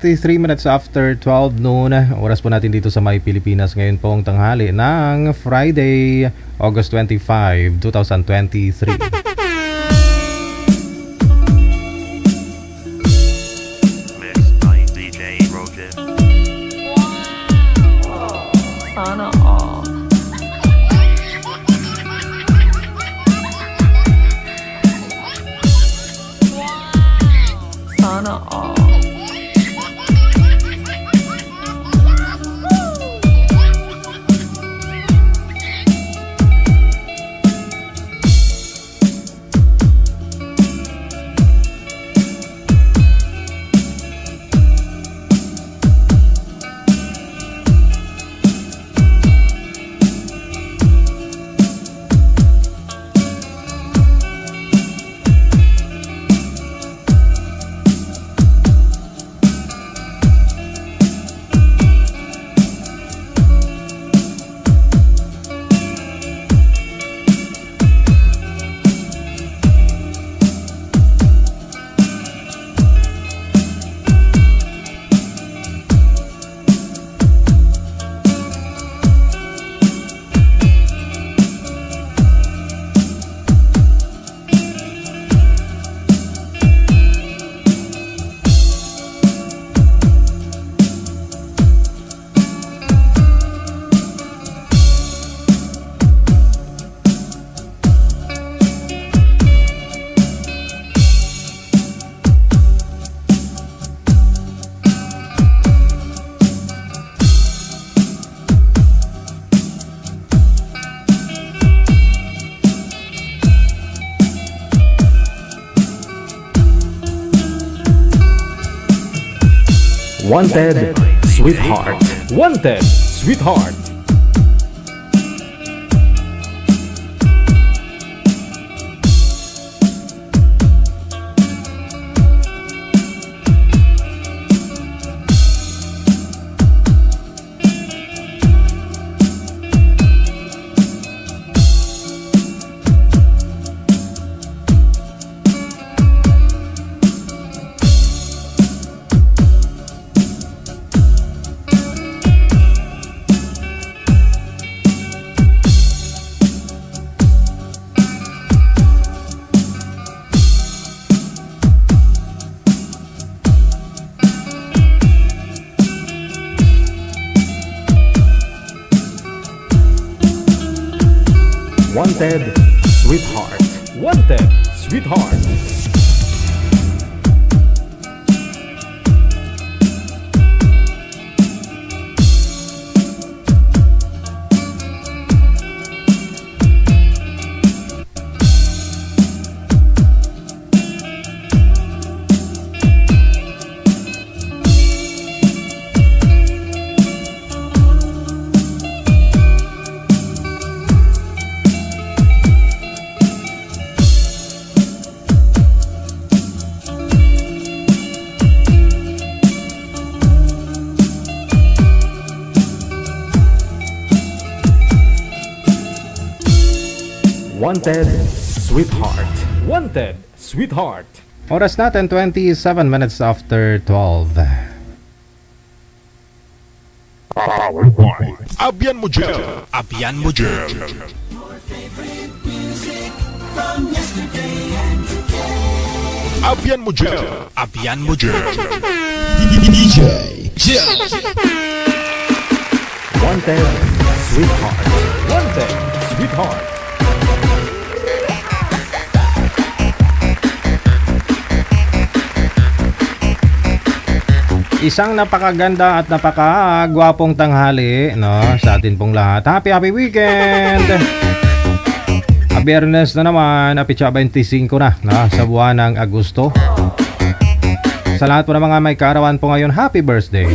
23 minutes after 12 noon. Oras po natin dito sa May Pilipinas ngayon pong tanghali ng Friday, August 25, 2023. Sana all. Sana all. Wanted, sweetheart. Wanted, sweetheart. Wanted, sweetheart. Wanted, sweetheart. Wanted, sweetheart. Wanted, sweetheart. Oras natin 27 minutes after 12. Abyan mo dyan. Abyan mo dyan. Abyan mo dyan. Abyan mo dyan. DJ Jel. Wanted, sweetheart. Wanted, sweetheart. Isang napakaganda at napakagwapong tanghali, no, sa atin pong lahat. Happy weekend! Biyernes na naman, Apitsa 25 na, no, sa buwan ng Agosto. Sa lahat po ng mga may kaarawan po ngayon, happy birthday!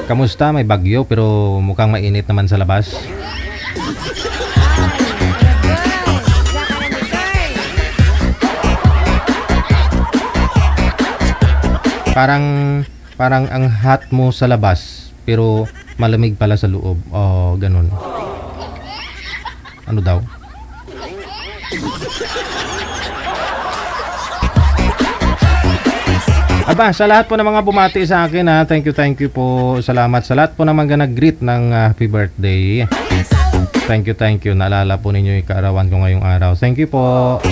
Kamusta? May bagyo pero mukhang mainit naman sa labas. Parang ang hot mo sa labas pero malamig pala sa loob. Oh, ganun. Ano daw? Aba, sa lahat po ng mga bumati sa akin ha, thank you po. Salamat sa lahat po ng mga nag-greet ng happy birthday. Thank you. Naalala po ninyo yung kaarawan ko ngayong araw. Thank you po.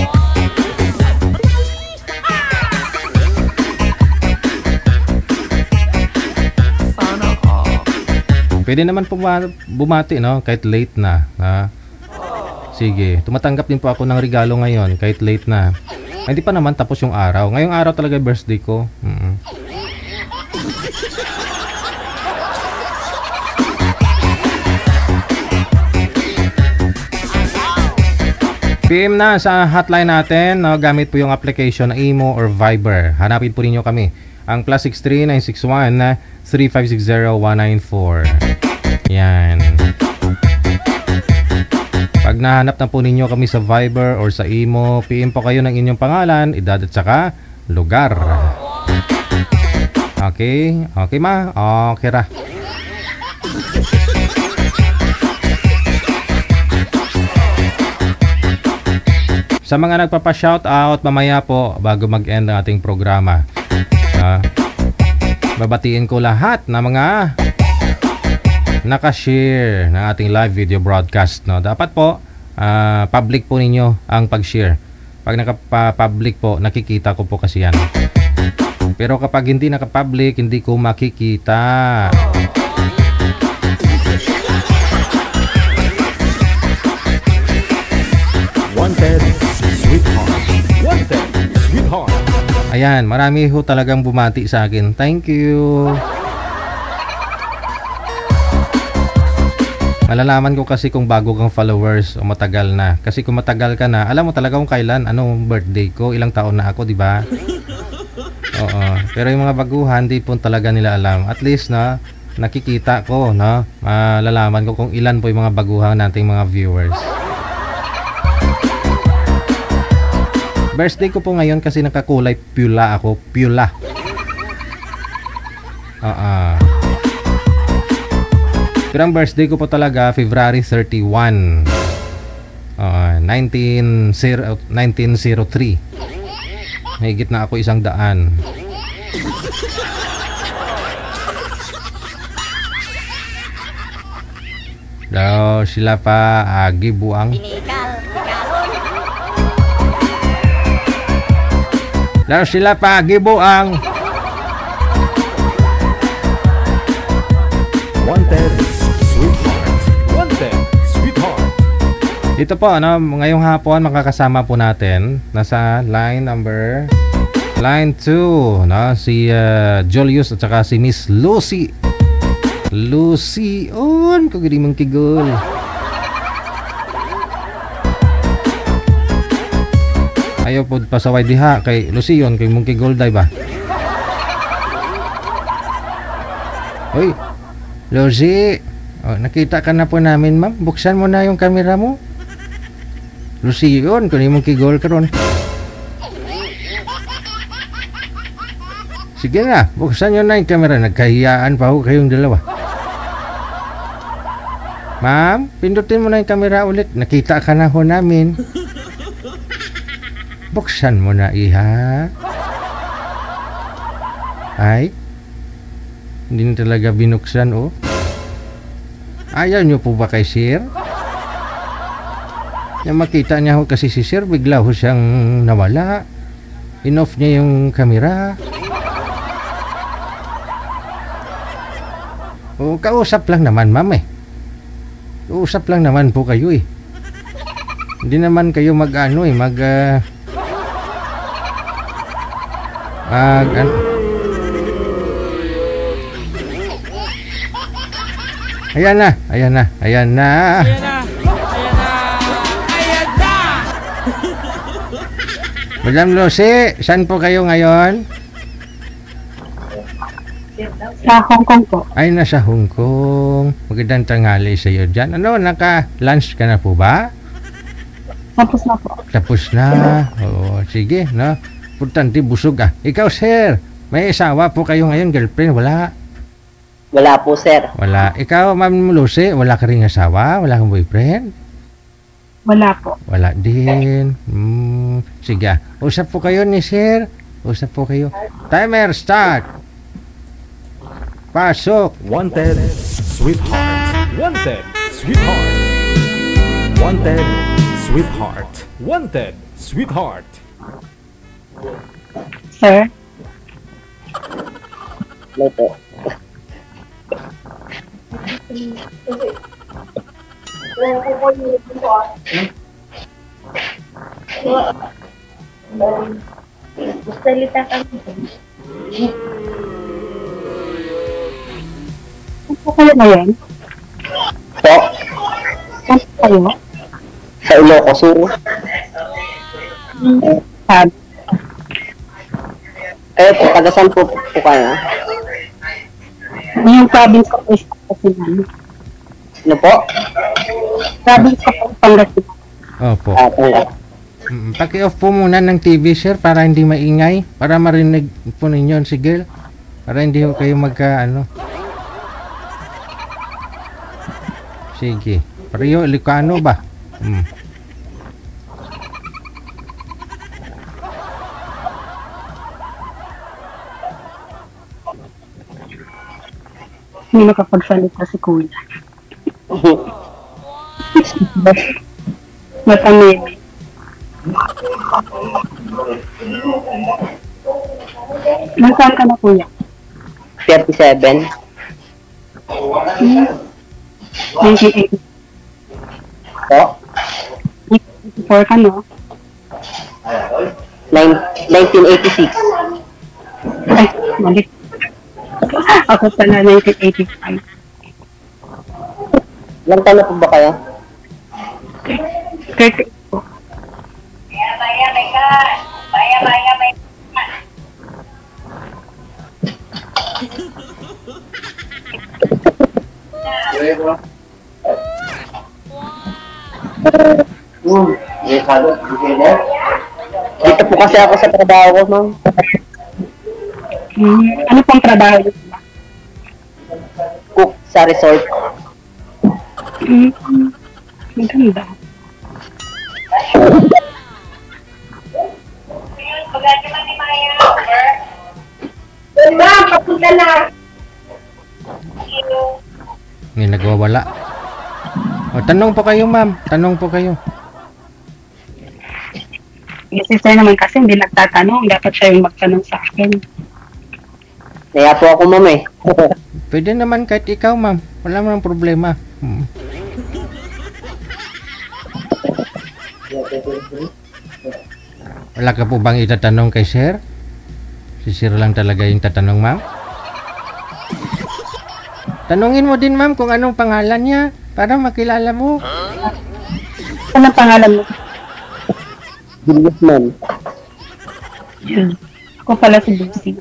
Pwede naman po bumati, no? Kahit late na. Ha? Sige, tumatanggap din po ako ng regalo ngayon kahit late na. Ay, hindi pa naman tapos yung araw. Ngayong araw talaga birthday ko. PM na sa hotline natin, no, gamit po yung application na Imo or Viber. Hanapin po ninyo kami. Ang +63 961 3560 194. Yan. Pag nahanap na po ninyo kami sa Viber or sa Imo, PM po kayo ng inyong pangalan, edad at saka lugar. Okay? Okay ma? Okay ra. Sa mga nagpapa-shoutout mamaya po bago mag-end ang ating programa, babatiin ko lahat na mga naka-share ng ating live video broadcast, no? Dapat po public po ninyo ang pag-share. Pag naka-public po, nakikita ko po kasi yan. Pero kapag hindi naka-public, hindi ko makikita. Wanted Sweetheart. Wanted Sweetheart. Ayan, marami ho talagang bumati sa akin. Thank you. Malalaman ko kasi kung bago kang followers o matagal na. Kasi kung matagal ka na, alam mo talaga kung kailan, anong birthday ko, ilang taon na ako, di ba? Oo. Pero yung mga baguhan, di po talaga nila alam. At least na nakikita ko, no? Malalaman ko kung ilan po yung mga baguhan nating mga viewers. Birthday ko po ngayon kasi nakakulay pula ako. Pula. Pero ang birthday ko po talaga February 31, 1903. Higit na ako 100. Daw sila pa gibuang. Daw sila pa gibuang. Wanted Sweetheart. Wanted Sweetheart. Ito po, ano, ngayong hapon makakasama po natin nasa line 2, no, si Julius at saka si Miss Lucy. Lucy, on ko gini mong kigol. Ayaw po pasaway diha kay Lucy yon kay mong kigol day ba? Hoy, Lucy, nakita ka na po namin, ma'am. Buksan mo na yung camera mo. Lucy yun, kung mong kigol ka ron. Sige na, buksan nyo na yung camera. Nagkahiyaan pa ho kayong dalawa. Ma'am, pindutin mo na yung camera ulit. Nakita ka na ho namin. Buksan mo na, iha. Ay, hindi na talaga binuksan, oh. Ayaw nyo po ba kay Sir? Yung makita niya ho kasi si Sir, bigla ho siyang nawala. In-off niya yung camera. O, kausap lang naman, ma'am eh. Kausap lang naman po kayo eh. Hindi naman kayo mag-ano eh, Ayan na. Madam Lucy, saan po kayo ngayon? Sa Hong Kong po. Ay, nasa Hong Kong. Magandang tanghali sa iyo dyan. Ano, naka-lunch ka na po ba? Tapos na po. Tapos na. Oo, sige, no? Importante, busog ah. Ikaw, sir, may asawa po kayo ngayon, girlfriend? Wala. Wala po, sir. Wala. Ikaw, Ma'am Lucy, wala ka ring asawa? Wala kang boyfriend? Wala po. Wala din. Sige, usap po kayo ni sir. Usap po kayo. Timer start. Pasok. Wanted, sweetheart. Wanted, sweetheart. Wanted, sweetheart. Wanted, sweetheart. Sir, Ano po? salita kami. Saan po kayo ngayon? Po? Saan po kayo? Sa Ilocos Sur. Sabi. Eh, po, taga saan po kayo? Yung province ko po is Pangasinan. Ano po? Province ko po is Pangasinan. Opo. Tanggap. Paki-off po muna ng TV, sir, para hindi maingay. Para marinig po ninyo si girl. Para hindi ho kayo magka, Sige. Pareho, Ilocano ba? Hindi nakapagsalita si Kuya. Matamimi. Nasaan ka na, Kuya? 37. 1980. Po? 1984 ka, no? 1986. Ay, mali. Ako pala 1985. Ilang taon na po ba kayo? 30 po. Dito po kasi ako sa trabaho ko, ma'am. Ano pong trabaho niyo? Cook sa resort. Maganda. May nagwawala. O, tanong po kayo, ma'am. Tanong po kayo. Kasi sir naman kasi hindi nagtatanong. Dapat siya yung magtanong sa akin. Kaya po ako, ma'am eh. Pwede naman kahit ikaw, ma'am. Wala namang problema. Wala ka po bang itatanong kay sir? Si sir lang talaga yung tatanong, ma'am? Tanungin mo din, ma'am, kung anong pangalan niya para makilala mo. Ano ang pangalan mo? Julius, ma'am. Yun. Ako pala si Lucy.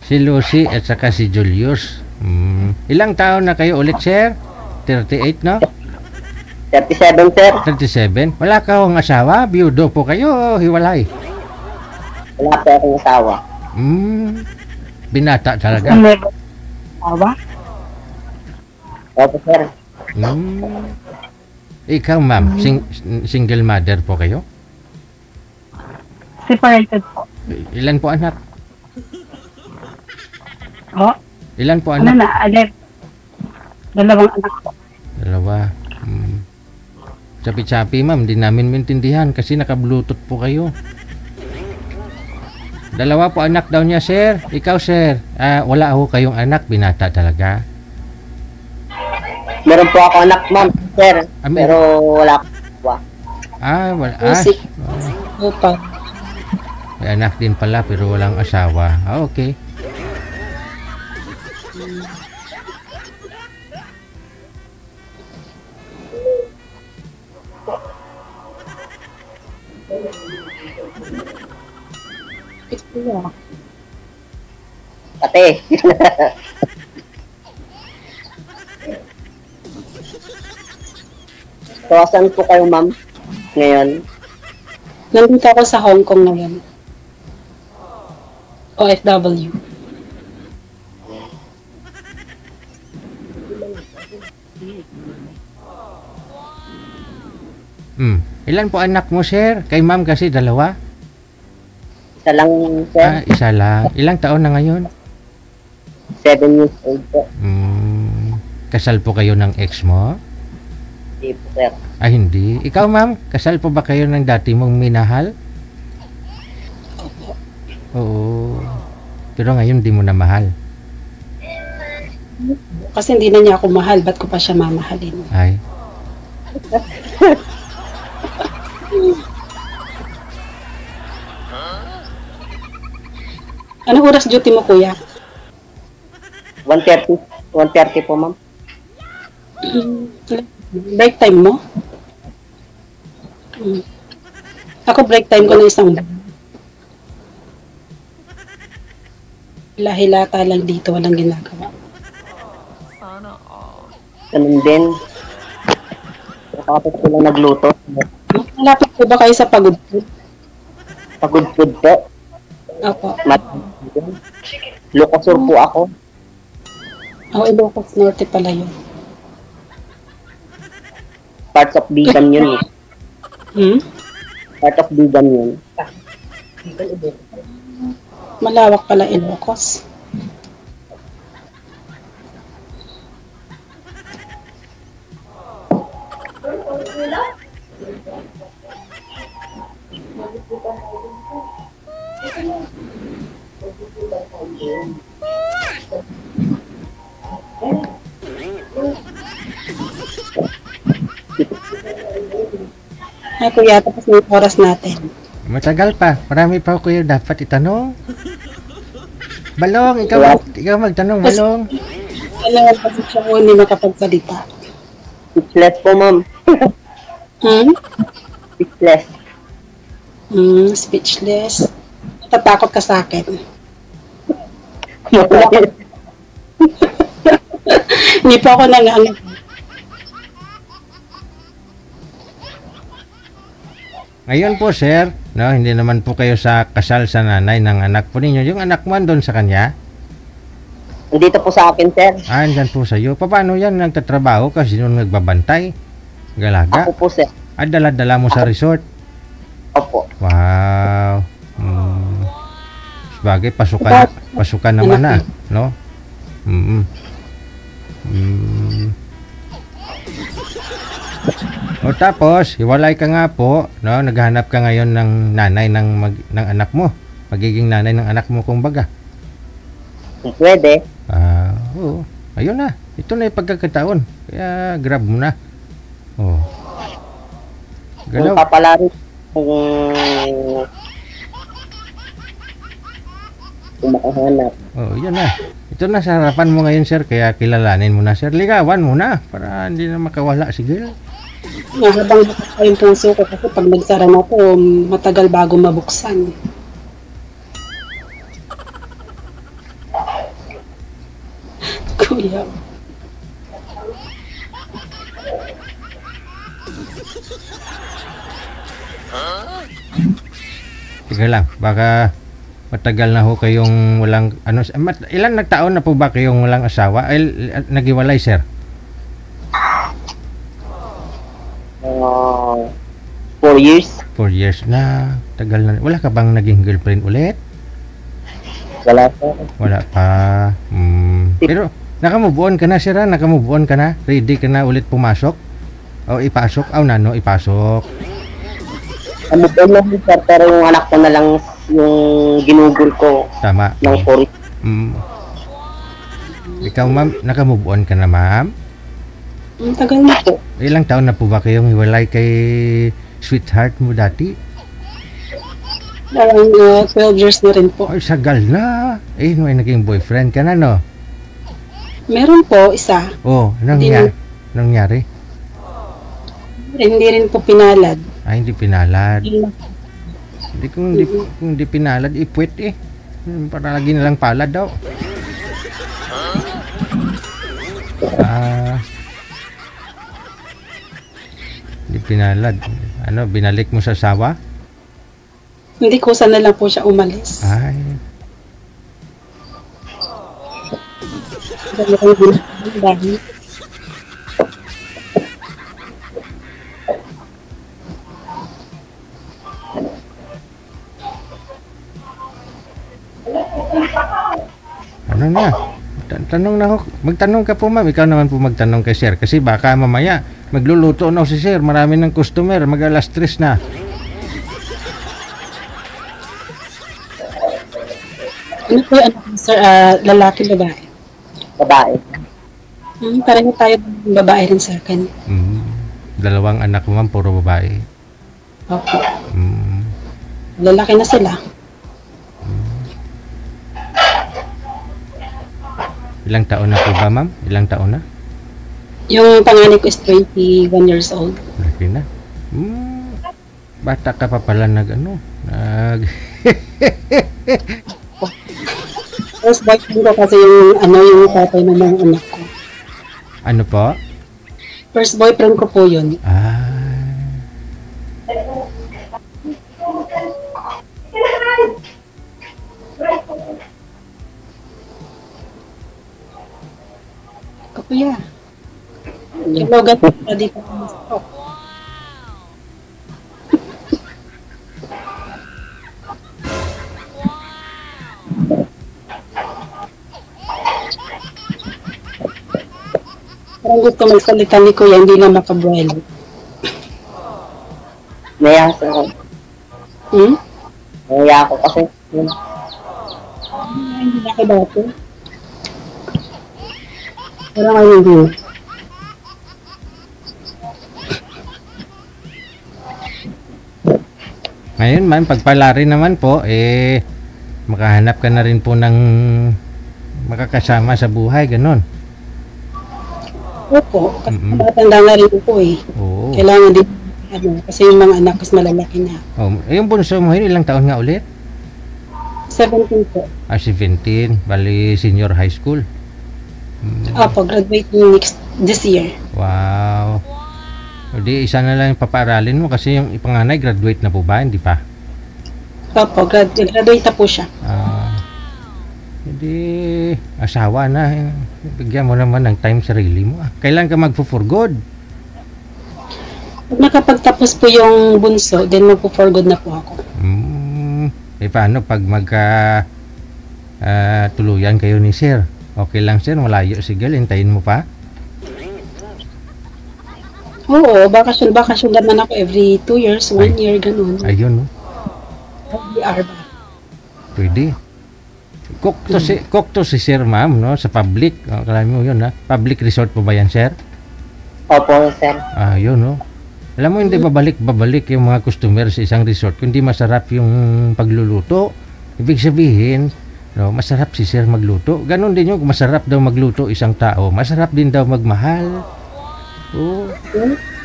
Si Lucy at saka si Julius. Ilang taon na kayo ulit, sir? 38, no? 37, sir. 37? Wala ka hong asawa? Biyudo po kayo o hiwalay? Wala po akong asawa. Binata talaga. Ano meron? Awa? Opo, sir. Ikaw, ma'am, single mother po kayo? Separated po. Ilan po anak? Oh, Ilan po ano anak? na? Alep. 2 anak po. Dalawa. Chapi-chapi, ma'am, di namin maintindihan kasi naka-bluetooth po kayo. 2 po anak daw niya, sir. Ikaw, sir, wala ako kayong anak, binata talaga. Meron po ako anak, ma'am, sir. meron. Pero wala akong asawa. Wala. Music. May anak din pala pero walang asawa. Okay. Ate. So, saan po kayo, ma'am? Ngayon? Nandito ako sa Hong Kong ngayon. OFW. Ilan po anak mo, sir? Kay ma'am kasi dalawa. Isa lang, sir. Isa lang. Ilang taon na ngayon? 7 years old po. Kasal po kayo ng ex mo? Hindi po, sir. Hindi. Ikaw, ma'am, kasal po ba kayo ng dati mong minahal? Oo. Pero ngayon di mo na mahal. Kasi hindi na niya ako mahal, ba't ko pa siya mamahalin? Ay. Anong oras duty mo, kuya? 1:30. 1:30 po, ma'am. Break time mo? Ako break time ko na isang buwan. Hila-hilata lang dito, walang ginagawa. Ganun din. Nakapit ko lang nagluto. Malapit po ba kayo sa pagod food? Pagod food po. Opo. Lucasur po ako. Ako, Ilocos Norte pala yun. Parts of Bigan yun eh. Part of Bigan yun. Malawak pala Ilocos. Ay, kuya, tapos na yung oras natin. Matagal pa. Marami pa kayo dapat itanong. Balong, ikaw magtanong, Balong. Kailangan kasi siya mo hindi makapagsalita. Speechless po, ma'am. Speechless. Speechless. Natatakot ka sa akin. Hindi po ako nangang. Ngayon po, sir, no, hindi naman po kayo sa kasal sa nanay ng anak po ninyo. Yung anak mo doon sa kanya? Nandito po sa akin, sir. Andyan po sa iyo. Paano yan nagtatrabaho kasi nung nagbabantay? Galaga? Ako po, sir. Dala-dala mo sa resort? Opo. Wow. Sabagay, pasukan naman na, no? O tapos, hiwalay ka nga po, no? Naghahanap ka ngayon ng nanay ng anak mo. Magiging nanay ng anak mo kumbaga. Kung pwede. Oo. Ayun na. Ito na yung pagkakataon. Kaya grab mo na. Oh. Kung papalari, kung makahanap. Oh, yun na. Ito na sa harapan mo ngayon, sir. Kaya kilalanin mo na, sir. Ligawan mo na para hindi na makawala si Gil. Habang bukas pa yung puso ko kasi pag nagsara na po, matagal bago mabuksan. Kuya. Sige lang, baka matagal na ho kayong walang ilan nagtaon na po ba kayong walang asawa? Naghiwalay, sir? 4 years. 4 years na. Tagal na. Wala ka bang naging girlfriend ulit? Wala po. Wala pa. Pero nakamove on ka na, sir? Nakamove on ka na? Ready ka na ulit pumasok? O ipasok? Ipasok. Ano po lang, sir, pero yung anak ko na lang yung ginugol ko. Tama. Ng 4 years. Ikaw, ma'am, nakamove on ka na, ma'am? Tagal na po. Ilang taon na po ba kayong hiwalay kay sweetheart mo dati? Parang 12 years na rin po. Ay, sagal na. May naging boyfriend ka na, no? Meron po, isa. Anong nangyari? Hindi rin po pinalad. Hindi pinalad. Kung di pinalad, ipwet eh. Para lagi nalang palad daw. Di pinalad. Binalik mo sa sawa? Hindi, kusa na lang po siya umalis. Ay. Ano na? Tanong na ho. Magtanong ka po, ma'am. Ikaw naman po magtanong kay sir. Kasi baka mamaya magluluto na si sir. Marami ng customer. Mag-alas 3 na. Ano po yung anak mo, sir? Lalaki, babae? Babae. Pareho tayo babae rin sa akin. Dalawang anak mo, ma'am. Puro babae. Opo. Mm. Lalaki na sila. Ilang taon na po ba, ma'am? Ilang taon na? Yung panganay ko is 21 years old. Laki na. Bata ka pa pala nag. First boyfriend ko kasi yung tatay ng mga anak ko. Ano po? First boyfriend ko po yun. Kuya. Logat pa dito. Parang gusto magsalita ni Kuya, hindi na makabuelo. Naya ako. Naya ako kasi. Hindi na ako dati. Parang ngayon din. Ngayon, ma'am, pagpalari naman po, makahanap ka na rin po ng makakasama sa buhay, ganon. Opo, kasi matanda na rin po eh. Oo. Kailangan din, kasi yung mga anak mas malalaki na. Yung bunso mo, ilang taon nga ulit? 17 po. 17, bali senior high school. Opo, graduate this year. Wow. O di, isa na lang yung papaaralin mo kasi yung ipanganay graduate na po ba? Hindi pa? Opo, graduate na po siya. Hindi, asawa na. Bigyan mo naman ng time sarili mo. Kailan ka magpo-for good? Pag nakapagtapos po yung bunso, then magpo-for good na po ako. Paano pag tuluyan kayo ni sir? Okay lang sir, malayo sige, hintayin mo pa? Oo, bakasyon naman ako every 2 years, 1 year, ganun. Ayun, no? LDR ba? Pwede. Cook to si sir, ma'am, no? Sa public. Alam mo yun, ha? Public resort po ba yan, sir? Opo, sir. Yun, no? Alam mo, hindi babalik yung mga customer sa isang resort kung hindi masarap yung pagluluto. Ibig sabihin, no, masarap si sir magluto. Ganon din yung masarap daw magluto isang tao. Masarap din daw magmahal.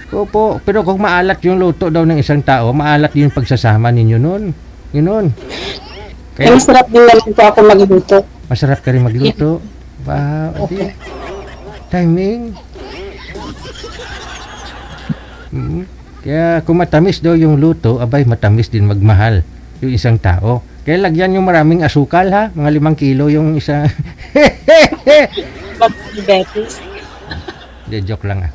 Opo. Pero kung maalat yung luto daw ng isang tao, maalat din yung pagsasama ninyo nun. Yun. Kaya masarap din naman po ako magluto. Masarap ka rin magluto. Wow. Okay. Timing. Kaya kung matamis daw yung luto, abay matamis din magmahal yung isang tao. Kaya lagyan yung maraming asukal, ha? Mga 5 kilo yung isa. Diabetes. Hindi, joke lang,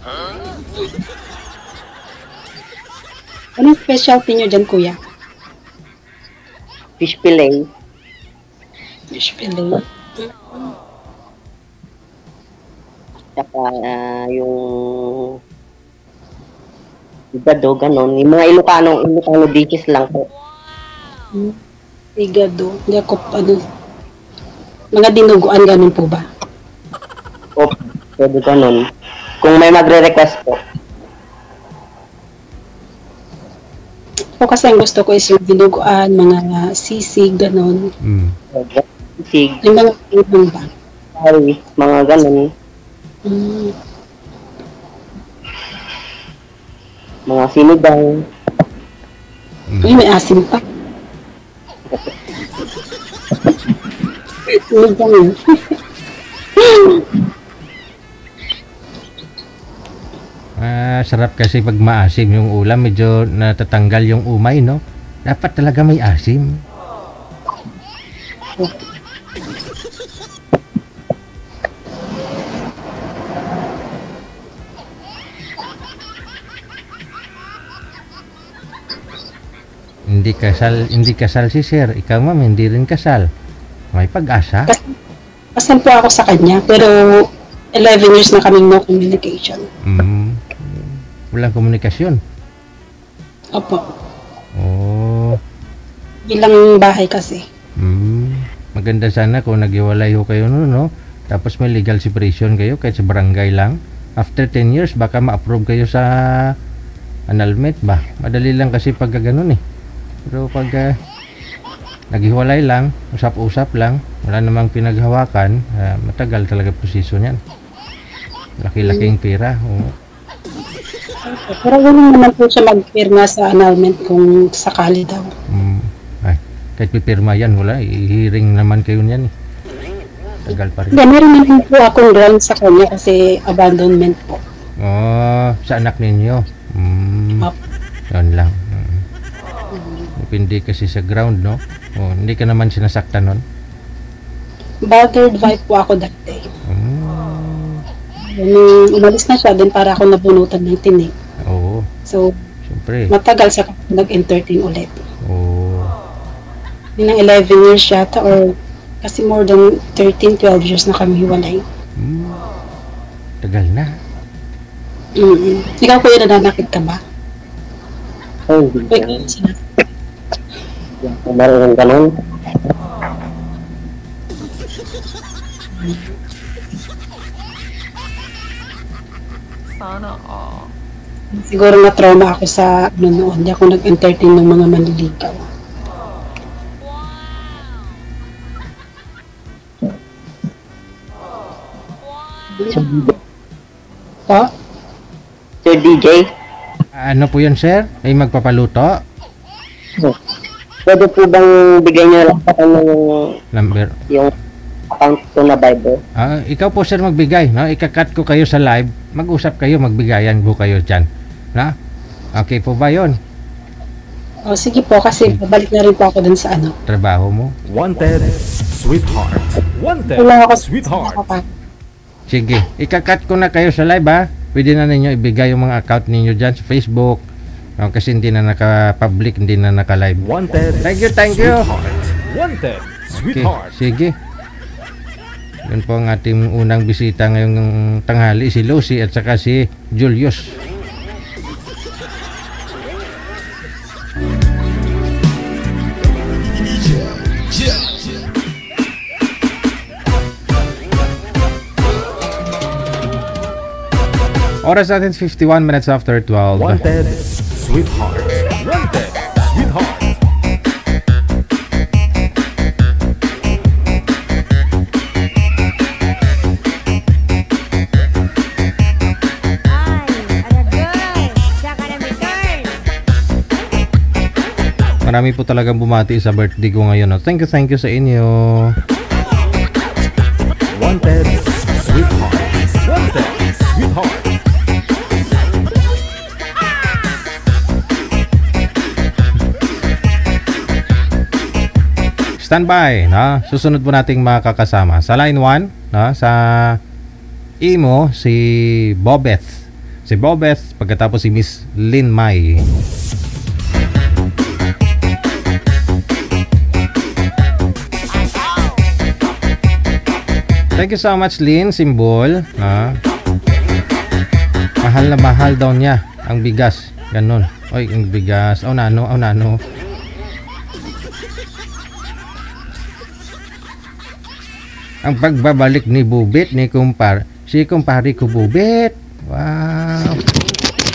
Anong specialty nyo dyan, kuya? Fish fillet. Fish fillet. Saka yung igado, ganon. Yung mga Ilocano dishes lang po. Igado. Hindi ako, mga dinuguan, ganun po ba? Opo, pwede ganon. Kung may magre-request po. O kasi ang gusto ko is yung dinuguan, mga sisig, ganun. Sisig. Yung mga ibang ba? Ay, mga ganon. Mga sinigang. Uy, may asim pa. Sinigang yun. Sarap kasi pag maasim yung ulam, medyo natatanggal yung umay, no? Dapat talaga may asim. Hindi kasal si sir. Ikaw, ma'am, hindi rin kasal. May pag-asa. Kasal po ako sa kanya, pero 11 years na kaming no communication. Walang komunikasyon. Opo. Oh. Bilang bahay kasi. Maganda sana kung naghiwalay ho kayo noon, no? Tapos may legal separation kayo kahit sa barangay lang. After 10 years, baka ma-approve kayo sa annulment ba? Madali lang kasi pag ganun eh. Pero pag naghiwalay lang, usap-usap lang, wala namang pinaghawakan, matagal talaga proseso niyan. Laki-laking pera. Oo. Pero wala naman po siya magpirma sa annulment kung sakali daw. Ay, kahit pipirma yan, wala. I-hearing naman kayo niyan eh. Tagal pa rin. Hindi, meron naman po akong ground sa kanya kasi abandonment po. Oh, sa anak ninyo. Yun lang. Depende kasi sa ground, no? Oh, hindi ka naman sinasaktan nun. Battered wife po ako dati. Nung umalis na siya, din para ako nabunutan ng tinig. Oo. So, Siyempre. matagal siya nag-entertain ulit. Oo. Yun ang 11 years yata or kasi more than 13, 12 years na kami hiwalay. Tagal na. Ikaw kuya, nananakit ka ba? Ay, hindi Wait, yan. sila. Kung meron ganun. Siguro na-trauma ako sa ano noon. Hindi ako nag-entertain ng mga manliligaw. Po? Sir DJ, Ano po yun, sir? Ay magpapaluto? pwede po bang bigyan niyo lang sa kanya Number. yung account ko na Viber? Ikaw po, sir, magbigay. No? Ikakat ko kayo sa live. Mag-usap kayo, magbigayan po kayo dyan. Na? Okay po ba yun? O sige po, kasi babalik na rin po ako dun sa ano. Trabaho mo? Wanted, sweetheart. Wanted, Wala ako sweetheart. Sige, ikakat ko na kayo sa live, ha? Pwede na ninyo ibigay yung mga account ninyo dyan sa Facebook. No, kasi hindi na naka-public, hindi na naka-live. Wanted, Thank you, thank you. sweetheart. Wanted, Okay, sweetheart. sige. Yun po ang ating unang bisita ngayong tanghali, si Lucy at saka si Julius. Oras natin 51 minutes after 12. Wanted, sweetheart. Wanted, sweetheart. Marami po talagang bumati sa birthday ko ngayon. No? Thank you sa inyo. Wanted, sweetheart. Wanted, sweetheart. Standby, no? Susunod po nating makakasama. Sa line 1, no? Sa Imo, si Bobeth. Si Bobeth, pagkatapos si Miss Lynn Mai. Thank you so much, Lynn. Symbol. No? Mahal na mahal daw niya ang bigas. Ganon. Oy, ang bigas. Oh, nano. Ang pagbabalik ni Bubit ni si kumpare ko Bubit. Wow.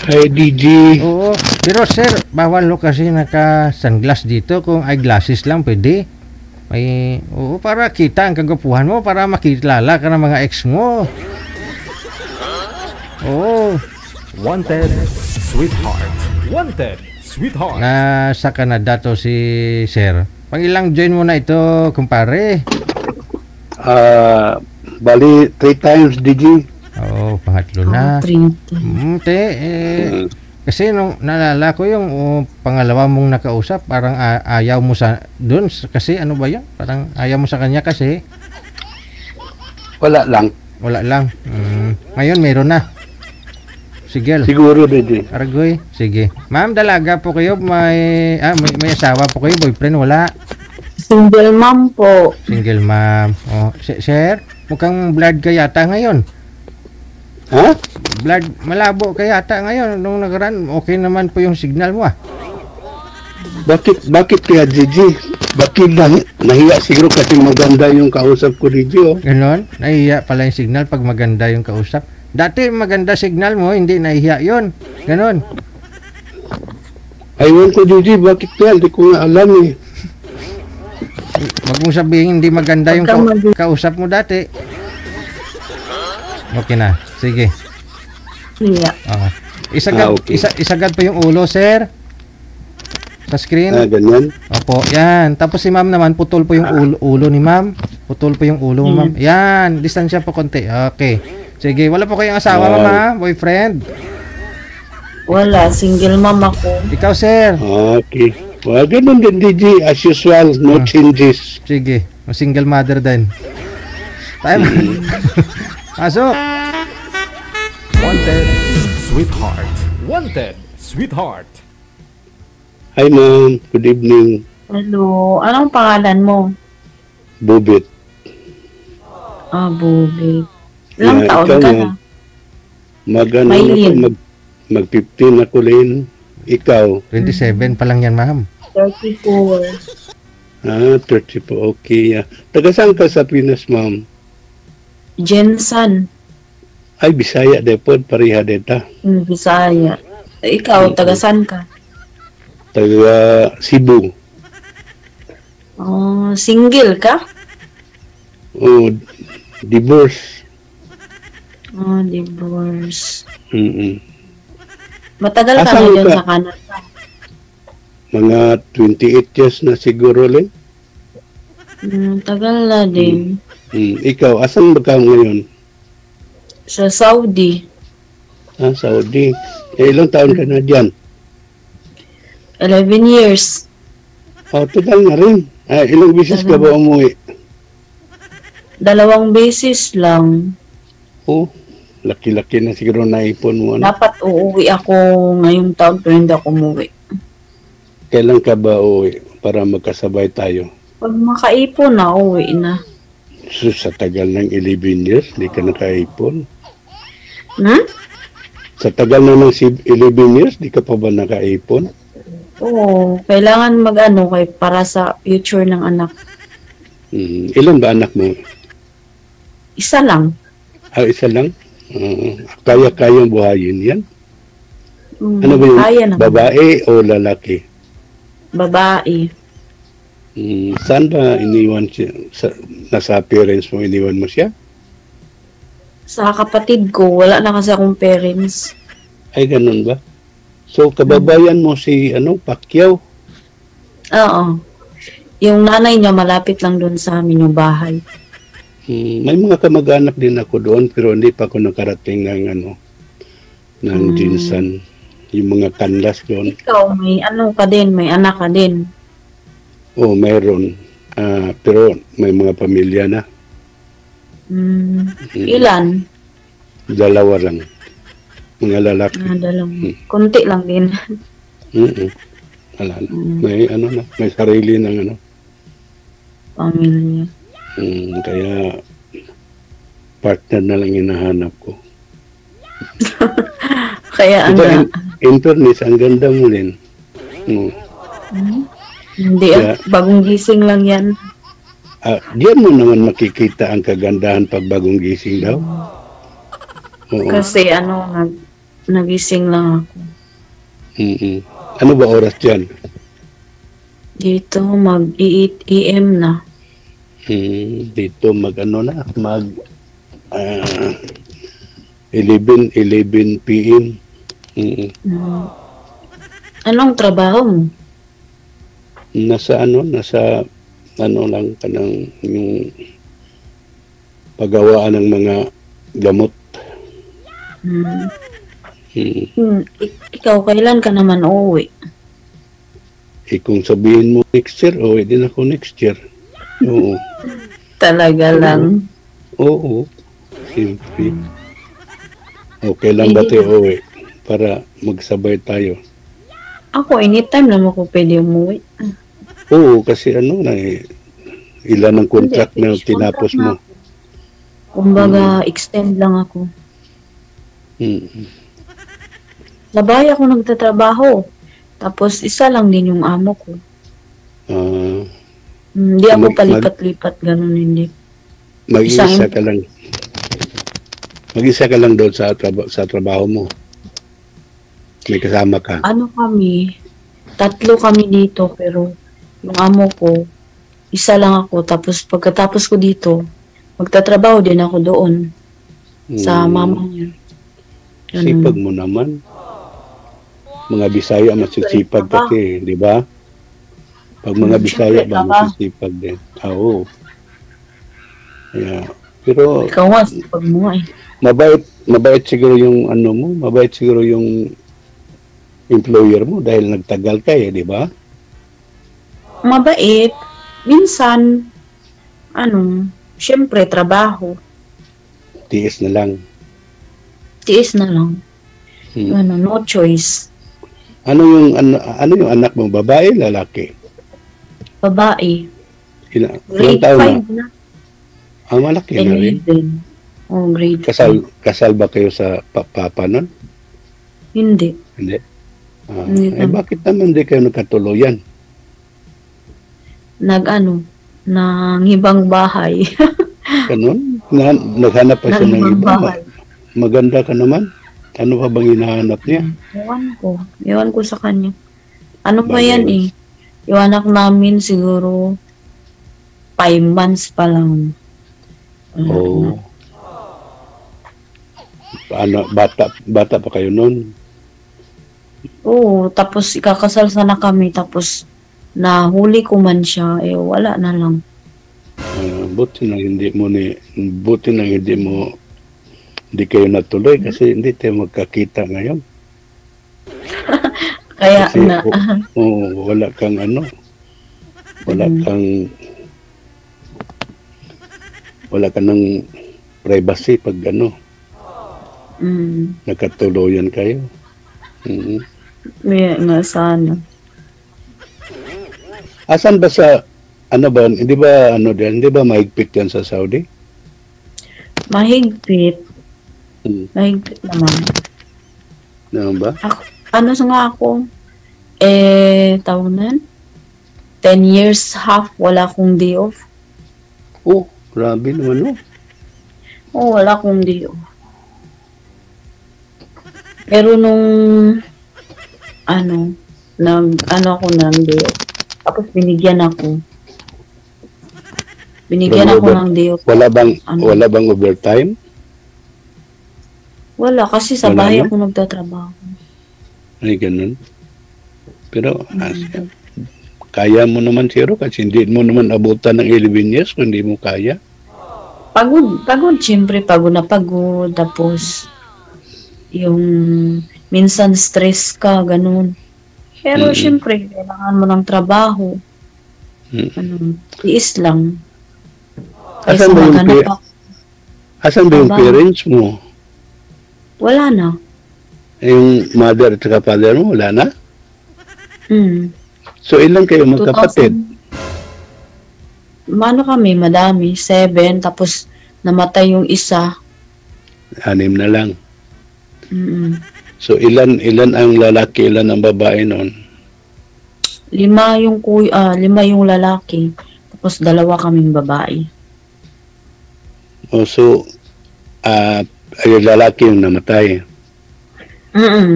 Hey, DJ. Oo. Pero sir, bawal lo kasi naka-sunglass dito. Kung eyeglasses lang pwede. Oo, para kita ang kagapuhan mo, para makilala ka ng mga ex mo. Oo. Wanted, sweetheart. Wanted, sweetheart. Nasa Canada to si sir. Pangilang join mo na ito, kumpare? Bali, 3 times, DJ. Oo, pangatlo na. Kasi nung naalala ko yung pangalawa mong nakausap, parang ayaw mo sa doon kasi ano ba yun? Parang ayaw mo sa kanya kasi Wala lang. Ngayon meron na. Sige. Siguro, DJ. Aragoy. Sige. Ma'am, dalaga po kayo, may asawa po kayo, boyfriend wala? Single mom po. Single ma'am. Oh, sir? Mukhang blurred ka yata ngayon. Ha? Blurred, malabo ka yata ngayon. Nung nakaraan, okay naman po yung signal mo ah. Bakit kaya, Gigi? Bakit nahiya siguro kasi maganda yung kausap ko, Gigi, oh. Ganon, nahihiya pala yung signal pag maganda yung kausap. Dati maganda signal mo, hindi nahihiya yun. Ganon. Aywan ko, Gigi, bakit kaya? Hindi ko nga alam eh. Wag mong sabihin hindi maganda yung kausap mo dati. Okay na, sige. Yeah. Isagad, Okay. isagad pa yung ulo, sir. Sa screen. Ganyan. Opo, yan. Tapos si ma'am naman, putol po yung ulo ni ma'am. Putol po yung ulo, ma'am. Yan, distansya po konti. Okay. Sige, wala po kayong asawa, ma'am, ha? Boyfriend? Wala, single mom ako. Ikaw, sir? Okay. Well, ganun din, Gigi. As usual, no changes. Sige, single mother din. Tayo. Pasok. Wanted, sweetheart. Wanted, sweetheart. Hi, ma'am. Good evening. Hello, anong pangalan mo? Bubit. Bubit. Ilang Yeah, taon ikaw, ka ma'am. na? Maylin. Mag-15 ako rin. Ikaw? 27 pa lang yan, ma'am. 34. 30 po. Okay. Taga saan ka sa Pinas, ma'am? Jensen. Ay, Bisaya depod. Pariha deta. Bisaya. Ikaw, taga saan ka? Taga Cebu. Single ka? Oh, divorce. Divorce. Asan Matagal ka na dyan ka? sa Canada? Mga 28 years na siguro rin. Tagal na din. Ikaw, asan ba ka ngayon? Sa Saudi. Saudi. Ilang taon ka na dyan? 11 years. Tagal na rin. Ilang bisis ka ba umuwi? 2 beses lang. Laki-laki na siguro naipon mo. Dapat uuwi ako ngayong taon pero hindi ako umuwi. Kailan ka ba uwi para magkasabay tayo? Pag makaipon na, uwi na. Sa tagal ng 11 years, di ka nakaipon. Sa tagal na ng 11 years, di ka pa ba nakaipon? Oo, kailangan kay para sa future ng anak. Ilan ba anak mo? Isa lang. Isa lang? Kaya-kayang buhayin yan? Ano ba yung babae o lalaki? Babae. Saan ba iniwan siya? Nasa parents mo iniwan mo siya? Sa kapatid ko, wala na kasi akong parents. Ay, ganun ba? So, kababayan mo si Pacquiao? Oo. Yung nanay niya malapit lang doon sa amin yung bahay. May mga kamag-anak din ako doon pero hindi pa ako nakarating ng Jinsan. Yung mga kanlas doon. Ikaw, may ka din, may anak ka din. Mayroon. Pero may mga pamilya na. Ilan? 2 lang. Mga lalaki. 2. Kunti lang din. Wala na. May sarili ng pamilya. Kaya partner na lang hinahanap ko. Kaya in fairness, ang ganda mo rin. Hindi, bagong gising lang yan. Diyan mo naman makikita ang kagandahan pag bagong gising daw. Kasi nagising lang ako. Ano ba oras dyan? Dito mag-8 AM na. Dito mag 11 PM. Anong trabaho mo? Nasa lang kanang yung paggawaan ng mga gamot. Ikaw, kailan ka naman uuwi? Kung sabihin mo next year, din ako next year. Oo. Talaga lang? Oo. Siyempre. Okay lang ba tayo para magsabay tayo? Ako, anytime naman ako pwede umuwi. Oo, kasi ilan ang contract na tinapos mo? Kumbaga, extend lang ako. Mm. Sa bahay ako nagtatrabaho. Tapos, isa lang din yung amo ko. Ah, Hindi ako Mag- palipat-lipat, ganun hindi. mag-isa Isang- ka lang. Mag-isa ka lang doon sa trabaho mo. May kasama ka. Ano kami, 3 kami dito, pero yung amo ko, isa lang ako. Tapos, pagkatapos ko dito, magtatrabaho din ako doon sa mama niya. Ganun. Sipag mo naman. Mga Bisaya masisipag kasi, di ba? Pag mga Bisaya Siyempre, ba masisipag din. Oo. Yeah. Pero Ikaw nga, sipag mo nga eh. mabait siguro yung ano mo, mabait siguro yung employer mo dahil nagtagal ka eh, di ba? Mabait. Minsan, syempre, trabaho. Tiis na lang. Tiis na lang. No choice. Ano yung anak mo, babae, lalaki? Babae. Ilang Grade taon na? 5 na. Malaki na rin. 11. Oh, grade 5. Kasal ba kayo sa papa nun? Hindi. Hindi. Hindi naman. Bakit naman hindi kayo nagkatuluyan? Nangibang bahay. Ganun? Naghanap pa siya ng Nangibang iba. bahay. Maganda ka naman. Ano pa bang hinahanap niya? Ewan ko sa kanya. Ano pa Bagay. yan eh? Yung anak namin siguro 5 months pa lang. Oo. Ano, bata pa kayo nun? Oo, tapos ikakasal sana kami, tapos nahuli ko man siya, wala na lang. Buti na hindi kayo natuloy kasi hindi tayo magkakita ngayon. Kaya Kasi, na, wala kang wala ka ng privacy pag nagkatuluyan kayo. may nga sana. Asan ba sa hindi ba mahigpit yan sa Saudi? Mahigpit. Mahigpit naman. Ano ba? Ako, taonan? 10 years half, wala akong day off. Oh, grabe naman Wala akong day off. Pero nung, ako ng day off. Tapos binigyan ako. Ng day off. Wala bang overtime? Wala, kasi sa Wala bahay na? ako nagtatrabaho. Ay, ganun. Pero, kaya mo naman siguro kasi hindi mo naman abutan ng 11 years kung hindi mo kaya. Pagod, siyempre, pagod na pagod. Tapos, yung minsan stress ka, ganun. Pero, siyempre, kailangan mo ng trabaho. Tiis lang. Kaysa maghanap ako. Asan ba yung Trabaho. parents mo? Wala na. Yung mother at saka father mo, wala na? So, ilan kayo magkapatid? 2000. Kami, madami. 7. Tapos, namatay yung isa. 6 na lang. So, Mm-mm. ilan ang lalaki, ilan ang babae noon? 5 yung lalaki. Tapos, 2 kaming babae. So, yung lalaki yung namatay.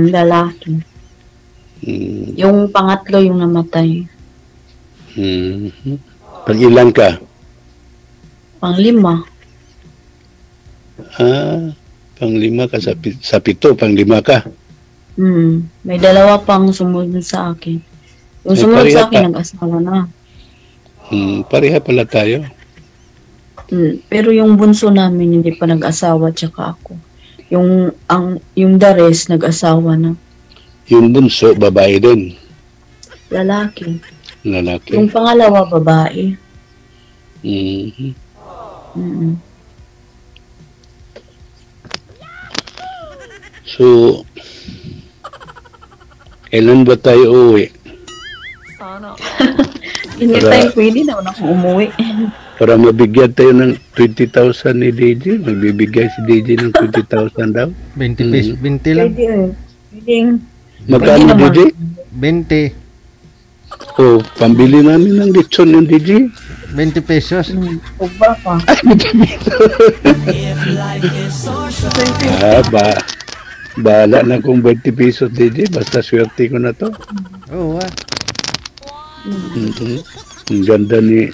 Lalaki. Yung pangatlo yung namatay. Pag ilan ka? 5. Pang-5 ka sa 7, pang-5 ka. May 2 pang sumunod sa akin. Yung sumunod sa akin, nag-asawa na. Pareha pala tayo. Pero yung bunso namin, hindi pa nag-asawa, tsaka ako. Yung the rest, nag-asawa na. Yung bunso, babae din. Lalaki. Lalaki. Yung pangalawa, babae. So, kailan ba tayo uuwi? Hindi tayo pwede na ako umuwi. Para mabigyan tayo ng 20,000 ni DJ. Magbibigay si DJ ng 20,000 daw. 20 pesos, 20 lang. Pwede. Pwedeng. Magkano naman. DJ? 20. Oh, pambili namin ng lechon yung DJ. 20 pesos. Ubra pa. Bahala na kung 20 pesos DJ. Basta swerte ko na to. Oo, Ang ganda ni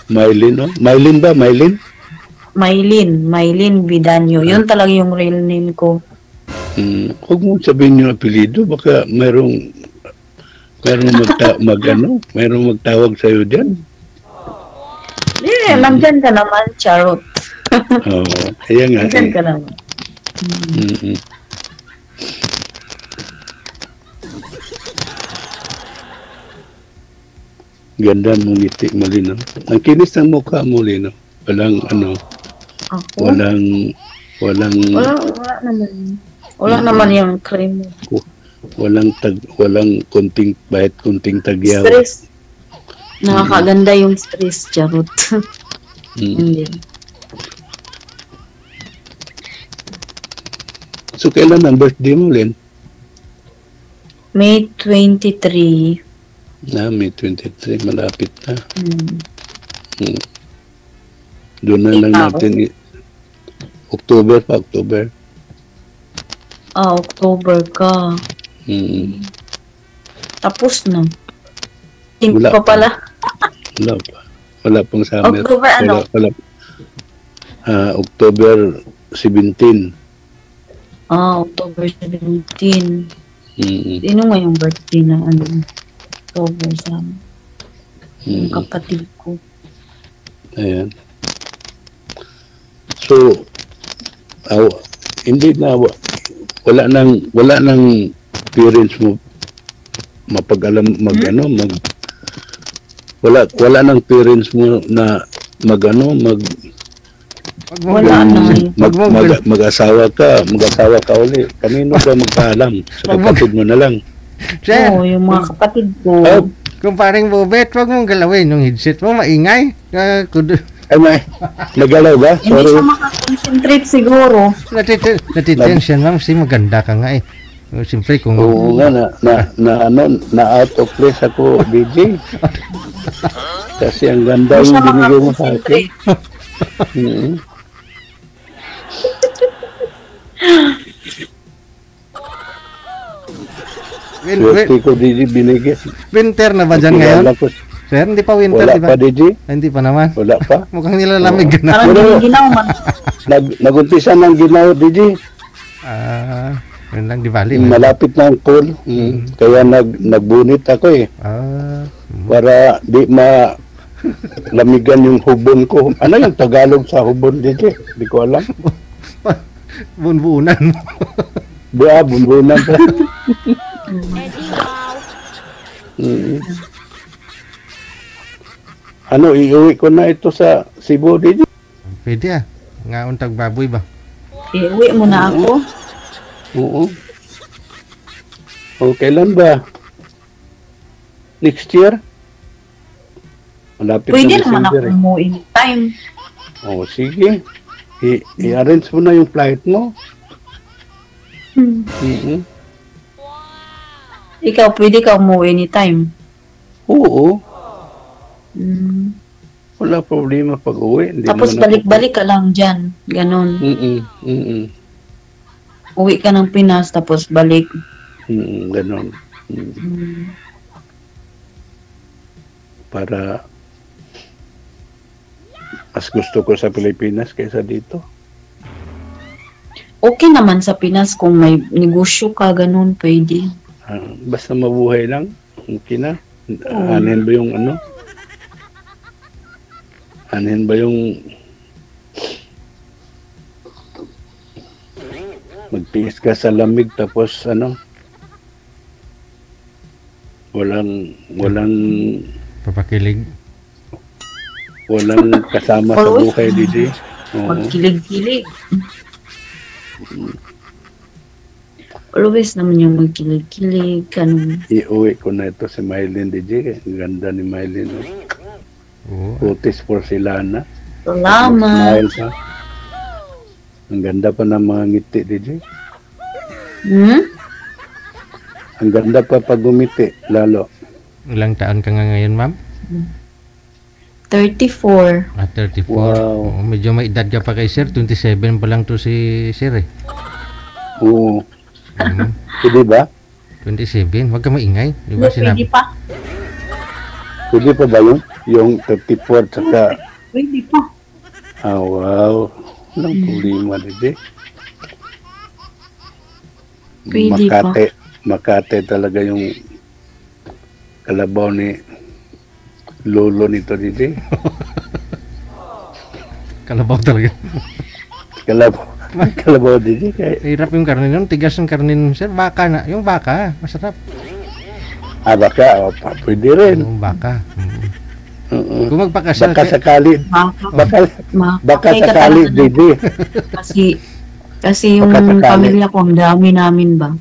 Mylene, no? Mylene ba? Mylene? Maylin Vidanyo. Yun talaga yung real name ko. Huwag mo sabihin yung apelido. Baka mayroong magtawag sa'yo dyan. Nandyan ka naman, Charot. Oo. Kaya nga. Nandyan ka naman. Ganda mong ngiti mo, Lino. Ang kinis ng mukha mo, Lino. Walang Ako? walang Wala naman. Wala naman yung cream mo. walang kunting bahit, kunting tagyaw. Stress. Nakakaganda yung stress, Charot. Hindi. So, kailan ang birthday mo, Len? May 23. May 23. Malapit na. Doon na lang Ikaw? natin. October pa, October. October ka. Tapos na. Hindi Wala pa pa. pala. Wala pa. Wala pang summer. October ano? October 17. October 17. Sino nga yung birthday na October sa yung kapatid ko. Ayan. So, hindi na wala nang parents mo wala nang parents mo na mag-asawa ka uli. Kanino ba magpaalam? Sa kapatid mo na lang. Sir, Yung mga kapatid ko. kung paring bubet, wag mong galawin yung headset mo, maingay. Nagalaw ba? Hindi siya makakonsentrate siguro. Natitension, ma'am, kasi maganda ka nga eh. Siyempre kung... Oo nga, na out of place ako, DJ. Kasi ang ganda Hindi yung siya binigay mo sa akin. makakonsentrate. Swerte ko, DJ, binigay. Winter na ba dyan ngayon? Sir, hindi pa winter, Wala di ba? pa, DJ? Hindi pa naman. Wala pa. Mukhang nilalamig ka na. Parang Pero- ginaw man. Nagumpisa ng ginaw, DJ. Yun lang, di bali. Malapit na ang cool. Kaya nagbunit ako eh. Para di lamigan yung hubon ko. Ano yung Tagalog sa hubon, DJ? Di ko alam. Bunbunan. Bunbunan pa. Ano, iuwi ko na ito sa Cebu, DJ? Pwede ah. Nga untag baboy ba? Uwi mo na ako. Oo. O, kailan ba? Next year? Malapit Pwede na naman ako December eh. mo anytime. O, sige. I-arrange mo na yung flight mo. Ikaw, pwede ka umuwi anytime. Oo. Wala problema pag uwi. Hindi Tapos naman ako- balik-balik ka lang dyan. Ganon. Uwi ka ng Pinas, tapos balik. Ganon. Para mas gusto ko sa Pilipinas kaysa dito. Okay naman sa Pinas kung may negosyo ka, ganon, pwede. Basta mabuhay lang. Okay na. Anin ba yung ano? Anin ba yung magtiis ka sa lamig tapos ano? Walang Papakilig. kasama sa Always. buhay, DJ. Oo. Magkilig-kilig. Always naman yung magkilig-kilig, ganon. Iuwi ko na ito si Mylene, DJ. Ang ganda ni Mylene. Oo. Kutis porcelana. Salamat. Smile pa. Ang ganda pa ng mga ngiti, DJ. Ang ganda pa pag gumiti, lalo. Ilang taon ka nga ngayon, ma'am? 34. 34. Wow. Oo, medyo may edad ka pa kay sir. 27 pa lang to si sir eh. Oo. Pwede ba? 27. Huwag ka maingay. Di ba Pwede pa. Pwede pa ba yun? Yung 34 saka... Pwede pa. wow. Walang problema, DJ. Pwede pa. Makate talaga yung kalabaw ni lolo nito, DJ. Kalabaw talaga. Kalabaw, DJ. Hirap yung karne nun. Tigas yung karne nun, sir. Baka na. Yung baka. Masarap. Baka. Pwede rin. Yung baka. Kung magpakasal Baka sakali. Baka sakali, DJ. Kasi yung pamilya ko, ang dami namin ba?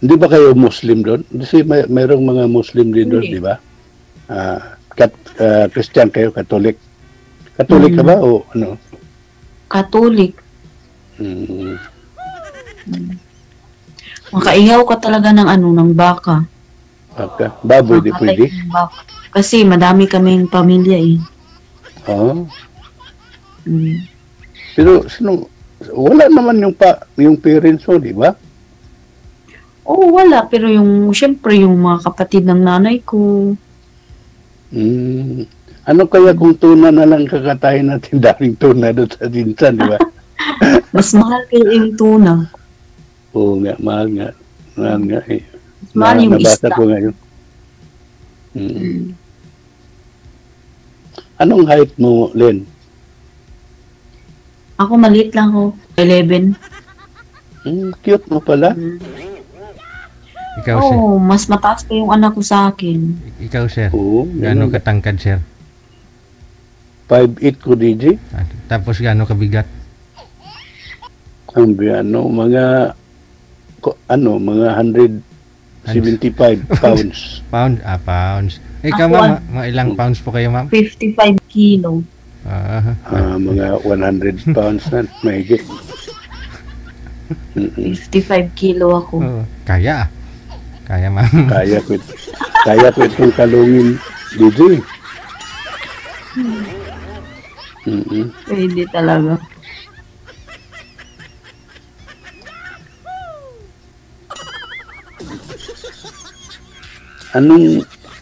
Hindi ba kayo Muslim doon? Kasi mayroong mga Muslim din doon, di ba? Christian kayo, Katolik. Katolik ka ba o ano? Katolik. Makaihaw ka talaga ng baka. Baka? Baboy, di pwede? Kasi madami kaming pamilya eh. Pero wala naman yung parents mo, di ba? Oo, wala. Pero syempre, yung mga kapatid ng nanay ko. Ano kaya kung tuna na lang kakatayin natin daming tuna doon sa Dinsan, di ba? Mas mahal kayo yung tuna. Oo nga, mahal nga. Mahal nga eh. Mas mahal yung nabasa isda. ko ngayon. Anong height mo, Len? Ako maliit lang ako. 11. Cute mo pala. Ikaw, sir. Oo, mas mataas pa yung anak ko sa akin. Ikaw, sir. Oo. Gaano katangkad, sir? 5'8" ko, DJ. Tapos gaano kabigat? Mga 175 pounds. Pounds. Ikaw, Ako, ma'am, mga ilang pounds po kayo, ma'am? 55 kilo. Mga 100 pounds na, mahigit. 55 kilo ako. Kaya. Kaya, ma'am. Kaya ko itong kalungin, DJ. Pwede talaga.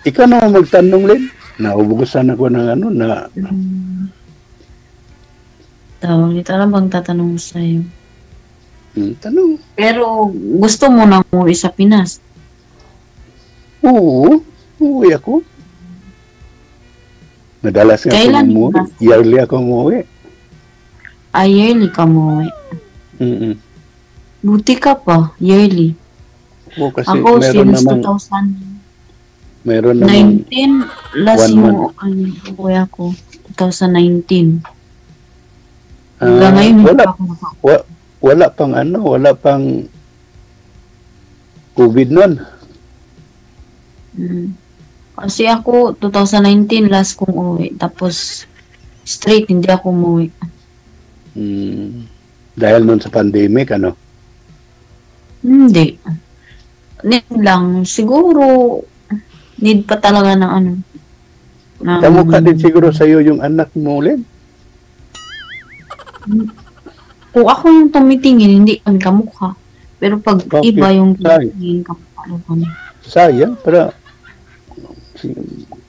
Ikaw na magtanong, Len? Naubugusan ako ng Tawag dito, alam bang tatanong ko sa'yo? Tanong. Pero gusto mo na umuwi sa Pinas? Oo, uuwi ako. Madalas nga ako umuwi. Yearly ako umuwi. Yearly ka umuwi. Buti ka pa, yearly. Oo, kasi ako meron since namang 2019, last yung kuya ko, 2019. Hanggang ngayon, wala pang COVID nun. Kasi ako, 2019, last kong uwi. Tapos, straight, hindi ako umuwi. Dahil nun sa pandemic, ano? Hindi. Need lang. Siguro, need pa talaga ng Kamukha din siguro sa'yo yung anak mo ulit. Kung ako yung tumitingin, hindi kami kamukha. Pero pag iba yung tumitingin, kamukha kami. Sayang, pero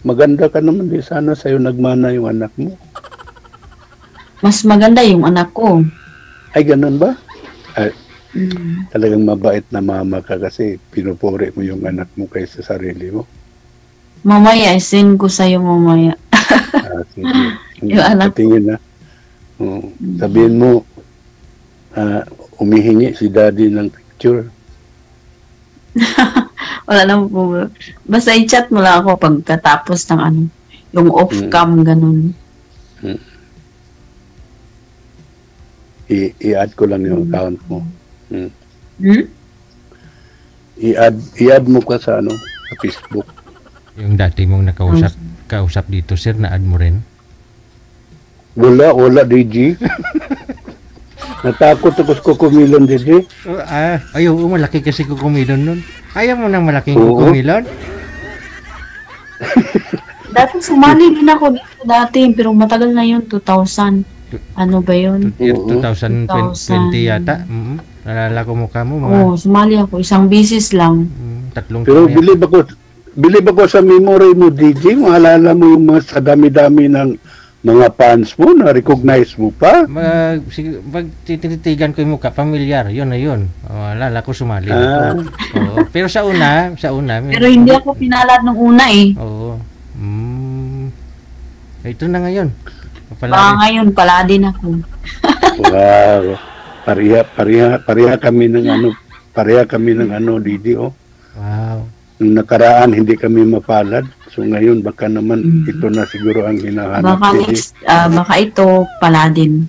maganda ka naman din sana sa'yo nagmana yung anak mo. Mas maganda yung anak ko. Ay, ganun ba? Ay, talagang mabait na mama ka kasi pinupuri mo yung anak mo kaysa sarili mo. Mamaya, send ko sa'yo mamaya. Sige. Yung anak ko. Patingin na. Sabihin mo, umihingi si daddy ng picture. Wala naman po. Basta i-chat mo lang ako pagkatapos ng yung off-cam, ganun. I-add ko lang yung account mo. I-add mo ka sa sa Facebook. Yung dati mong kausap dito, sir, na-add mo rin? Wala, DJ. Natakot ako sa kukumilon, DJ. Ayaw, malaki kasi kukumilon nun. Ayaw mo ng malaking Oo. kukumilon? Dati sumali din ako dito dati, pero matagal na yun, 2000. Ano ba yun? Year Oo. 2020 yata. Nalala ko mukha mo. Mga, Oo, sumali ako. Isang bisis lang. tatlong Pero taon yata. bilib ako sa memory mo, DJ. Maalala mo yung mga sa dami-dami ng mga fans mo, na-recognize mo pa. Pag tititigan ko yung mukha, familiar, yun na yun. Alala ko sumali. Ah. dito. Oo. Pero sa una. Pero hindi ako pinalad nung una eh. Oo. Ito na ngayon. Baka ngayon, pala din ako. Wow. Pareha kami ng ano, DJ, oh. Wow. Nung nakaraan, hindi kami mapalad. So ngayon, baka naman ito na siguro ang hinahanap. Baka ito, pala din.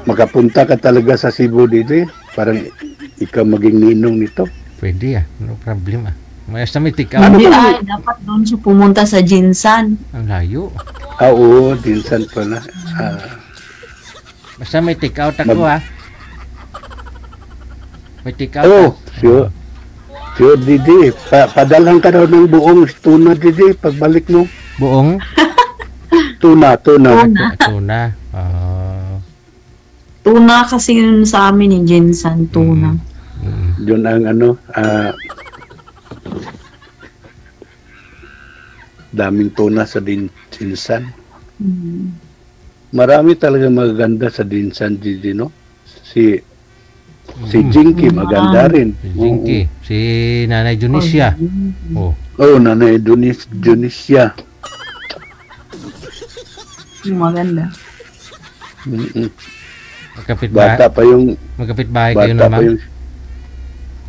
Makapunta ka talaga sa Cebu, DJ. Parang ikaw maging ninong nito. Pwede no problem Mayas na may take out. Hindi dapat doon siya pumunta sa Jinsan. Ang layo. Oo, dinsan pala. Basta may take out ako May take out. Oh, sure. Sure, DJ. Padalhan ka daw ng buong tuna, DJ, pagbalik mo. Buong? Tuna. Tuna. Tuna kasi yun sa amin ni Jinsan, tuna. Yun ang daming tuna sa Dinsan. Marami talaga magaganda sa Dinsan, DJ, no? Si Jinky, maganda rin. Si Jinky. Si Nanay Junicia. Oh, Nanay Junicia. Maganda. Bata pa yung magkapit-bahay kayo naman.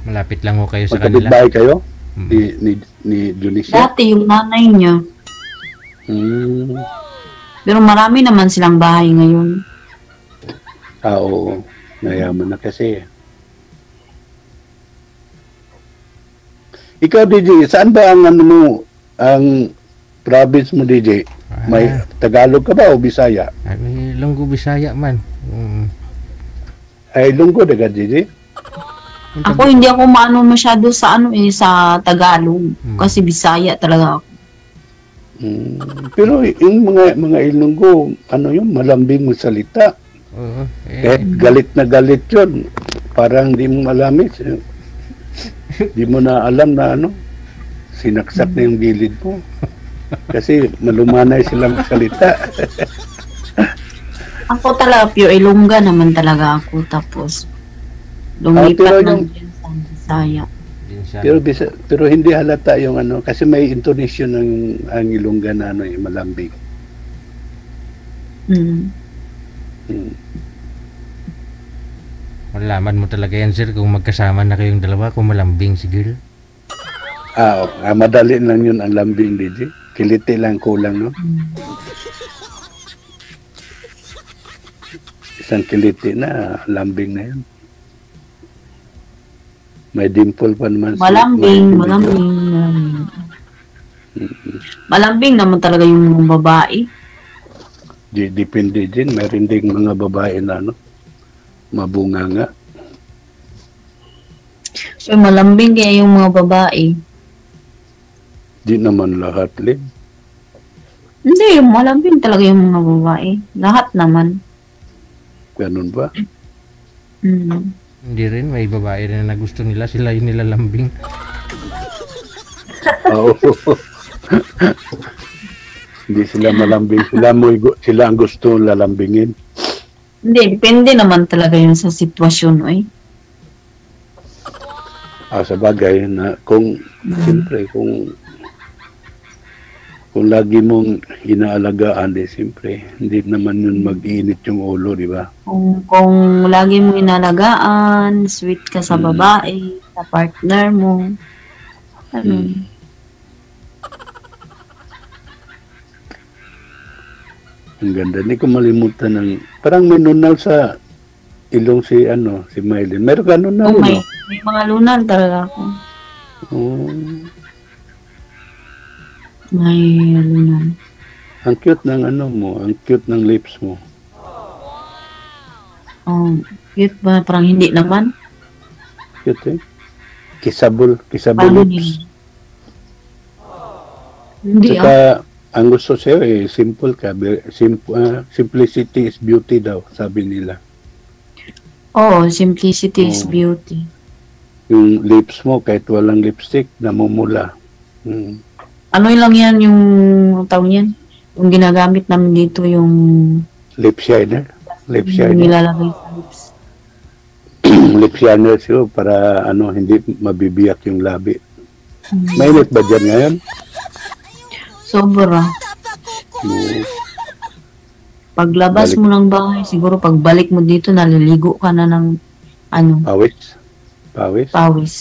Malapit lang ho kayo sa kanila. Magkapit-bahay kayo? Ni Junicia? Dati yung nanay niya. Pero marami naman silang bahay ngayon. Oo. Mayaman na kasi. Ikaw, DJ, saan ba ang ang province mo, DJ? May Tagalog ka ba o Bisaya? Ay, Ilonggo Bisaya man. Ay, Ilonggo daga, DJ? Ako hindi ako maano masyado sa sa Tagalog kasi Bisaya talaga ako. Pero yung mga Ilonggo, yun, malambing mo salita. Kahit galit na galit yun, parang di mo malamis. Di mo na alam na sinaksak na yung gilid mo. Kasi malumanay silang salita. Ako talaga, pure Ilongga naman talaga ako. Tapos, lumipat ng Bisaya. Pero hindi halata yung kasi may intonation ang Ilongga na malambing. Malaman mo talaga yan, sir, kung magkasama na kayong dalawa, kung malambing si girl. Madali lang yun ang lambing, DJ. Kiliti lang kulang, no? Isang kiliti na, lambing na yun. May dimple pa naman. Malambing. Malambing naman talaga yung babae. Depende din. Meron ding mga babae na mabunga nga. So malambing kaya yung mga babae. Di naman lahat, Lin. Hindi, malambing talaga yung mga babae. Lahat naman. Ganun ba? Hindi rin, may babae rin na gusto nila, sila yung nilalambing. Oo. Hindi sila malambing. Sila ang gusto lalambingin. Hindi, depende naman talaga yun sa sitwasyon, Sa bagay na siyempre, kung lagi mong inaalagaan, siyempre, hindi naman yun mag-iinit yung ulo, di ba? Kung lagi mong inalagaan, sweet ka sa babae, sa partner mo, Ang ganda. Hindi ko malimutan parang may nunal sa ilong si Mylene. Meron ka nunal, may mga lunal talaga ako. May lunal. Ang cute ng ano mo, ang cute ng lips mo. Oh, cute ba? Parang hindi naman. Cute eh. Kissable Paano lips. Hindi Saka, ang gusto sa'yo eh, simple ka. Simplicity is beauty daw, sabi nila. Oo, simplicity is beauty. Yung lips mo, kahit walang lipstick, namumula. Ano lang yan yung tawag yan? Yung ginagamit namin dito yung Lip shiner. Lip yung shiner. nilalagay sa lips. Lip shiner siya para ano, hindi mabibiyak yung labi. Mainit ba dyan ngayon? Sobra. Paglabas Balik. mo ng bahay, siguro pagbalik mo dito, naliligo ka na ng Pawis? Pawis? pawis.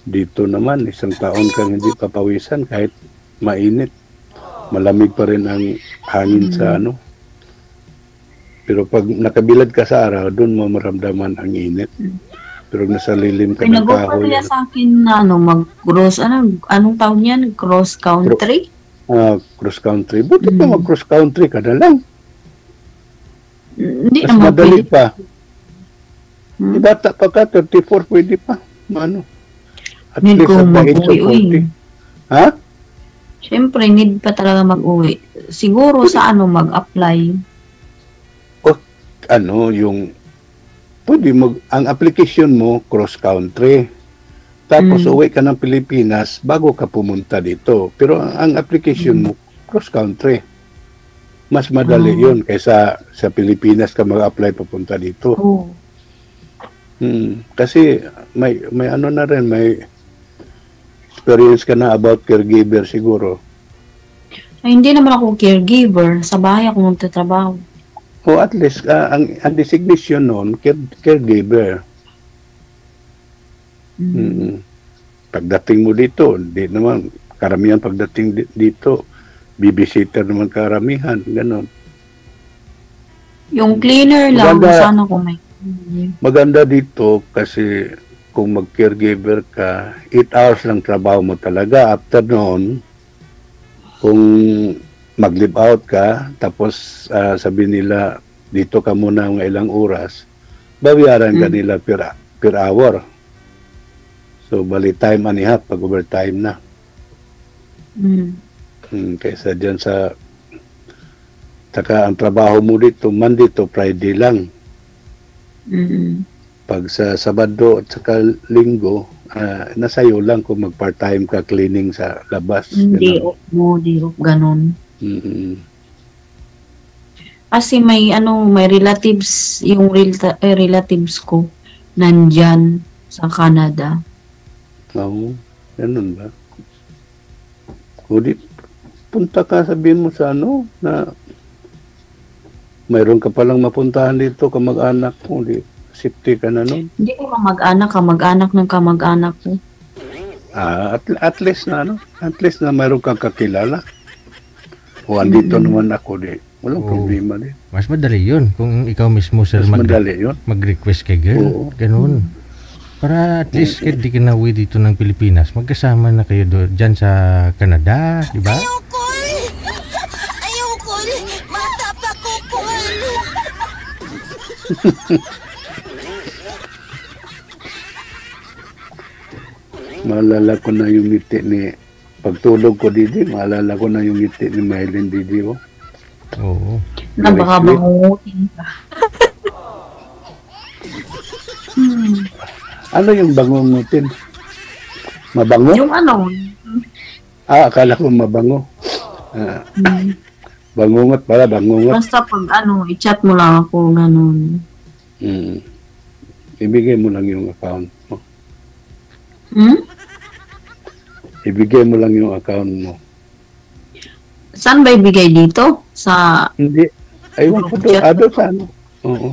Dito naman, isang taon kang hindi papawisan kahit mainit. Malamig pa rin ang hangin sa ano. Pero pag nakabilad ka sa araw, doon mo maramdaman ang init. Pero nasa lilim ka ng Pinag-offer kahoy. nila sa akin na mag-cross, anong tawag yan? Cross country? Cross country. Buti pa mag-cross country ka na lang. Hindi Mas naman madali pwede. pa. Bata pa ka, 34, pwede pa. Ano? At Need least ko at the age of mag-uwi. 40. Ha? Siyempre, need pa talaga mag-uwi. Siguro sa mag-apply. Ano, yung pwede ang application mo cross country. Tapos uwi ka ng Pilipinas bago ka pumunta dito. Pero ang application mo cross country. Mas madali 'yun kaysa sa Pilipinas ka mag-apply papunta dito. Oo. Kasi may ano na rin, may experience ka na about caregiver siguro. Ay, hindi naman ako caregiver. Sa bahay ako magtatrabaho. O at least ang designation noon caregiver. Pagdating mo dito, di naman karamihan pagdating dito, babysitter naman karamihan, ganon. Yung cleaner lang, Maganda. sana ko may. Maganda dito kasi kung mag-caregiver ka, 8 hours lang trabaho mo talaga. After noon, kung mag-leave out ka, tapos sabi nila, dito ka muna ng ilang oras, babayaran ka nila per hour. So, bali time and a half pag overtime na. Kaysa dyan saka ang trabaho mo dito, Monday to Friday lang. Pag sa Sabado at saka Linggo, nasayo lang kung mag-part-time ka cleaning sa labas. Hindi off mo, di off, ganun. Kasi may relatives, yung relatives ko, nandyan sa Canada. Oo, ganun ba? Kung punta ka, sabihin mo sa na mayroon ka palang mapuntahan dito, kamag-anak mo, safety ka na nun. Hindi ko kamag-anak ng kamag-anak ko. At least na mayroon kang kakilala. O andito naman ako, walang problema din. Mas madali yun kung ikaw mismo sir Mas madali yun. mag-request kay girl. Oo. Ganun. Para at least kahit di ka na uwi dito ng Pilipinas, magkasama na kayo dyan sa Canada, di ba? Ayokol! Mata pa ko, Kol! Maalala ko na yung ngiti ni pagtulog ko Didi, maalala ko na yung ngiti ni Mylene Didi. Oh. Oo. Na baka Very sweet. bangungutin ka. Ano yung bangungutin? Mabango? Yung Akala ko mabango. Bangungot pala, bangungot. basta pag i-chat mo lang ako, ganun. Ibigay mo lang yung account mo. Ibigay mo lang yung account mo. Saan ba ibigay dito? Sa Hindi. Aywan ko doon. Chat. Sa ano? Oo.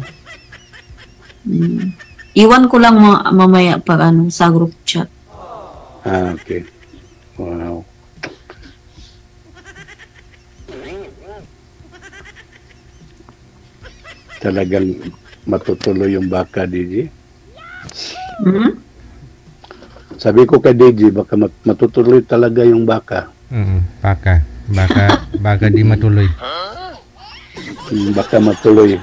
Iwan ko lang mamaya pag sa group chat. Okay. Wow. Talagang matutuloy yung baka, DJ. Hmm? Sabi ko kay DJ, baka matutuloy talaga yung baka. Paka. Baka di matuloy. Baka matuloy.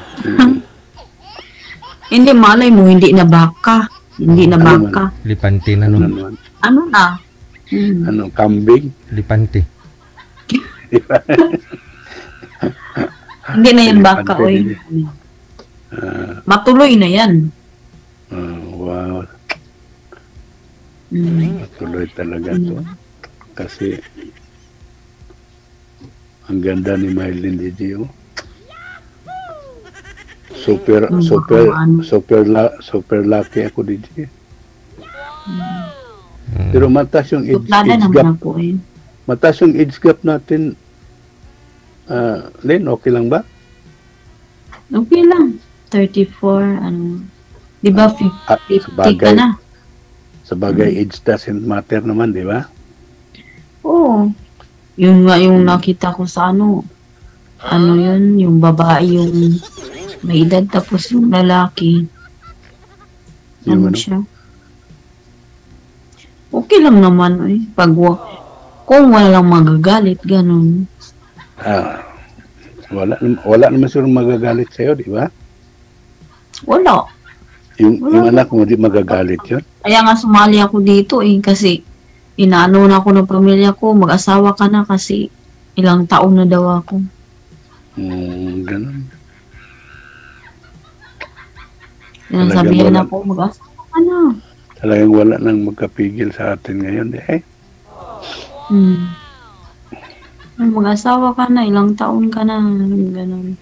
Hindi, malay mo, hindi na baka. Hindi na baka. Lipante na no. Ano na? Ano, kambing? Lipante. Hindi na yan baka, oy. Matuloy na yan. Wow. Matuloy talaga to. Kasi ang ganda ni Mylene DJ. Super lucky ako DJ. Pero mataas yung age gap. Mataas yung age gap natin. Len, okay lang ba? Okay lang. 34, ano. Di ba 50 ka na? Sa bagay, age doesn't matter naman, di ba? Oo. Yun nga yung nakita ko sa ano yun, yung babae yung may edad tapos yung lalaki. Ano siya? Okay lang naman eh. Kung wala lang magagalit, ganun. Wala naman siguro magagalit sa'yo, di ba? Wala. Yung anak mo, di magagalit yun? Kaya nga sumali ako dito eh, kasi inaano na ako ng pamilya ko, mag-asawa ka na kasi ilang taon na daw ako. Ganun. Sabihin na ako, mag-asawa ka na. Talagang wala nang magkapigil sa atin ngayon, eh. Mag-asawa ka na, ilang taon ka na, ganun.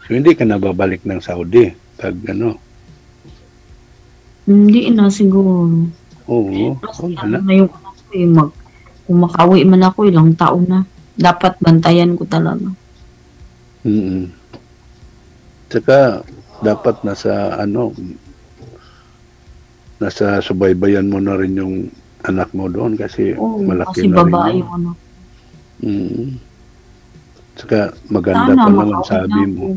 So, hindi ka na babalik ng Saudi pag ano? Hindi na siguro. Oo. Ano na yung anak ko eh, kung makauwi man ako, ilang taon na. Dapat bantayan ko talaga. Tsaka, dapat nasa subaybayan mo na rin yung anak mo doon kasi malaki kasi na rin. Babae yung anak. Tsaka, maganda pa naman sabi mo.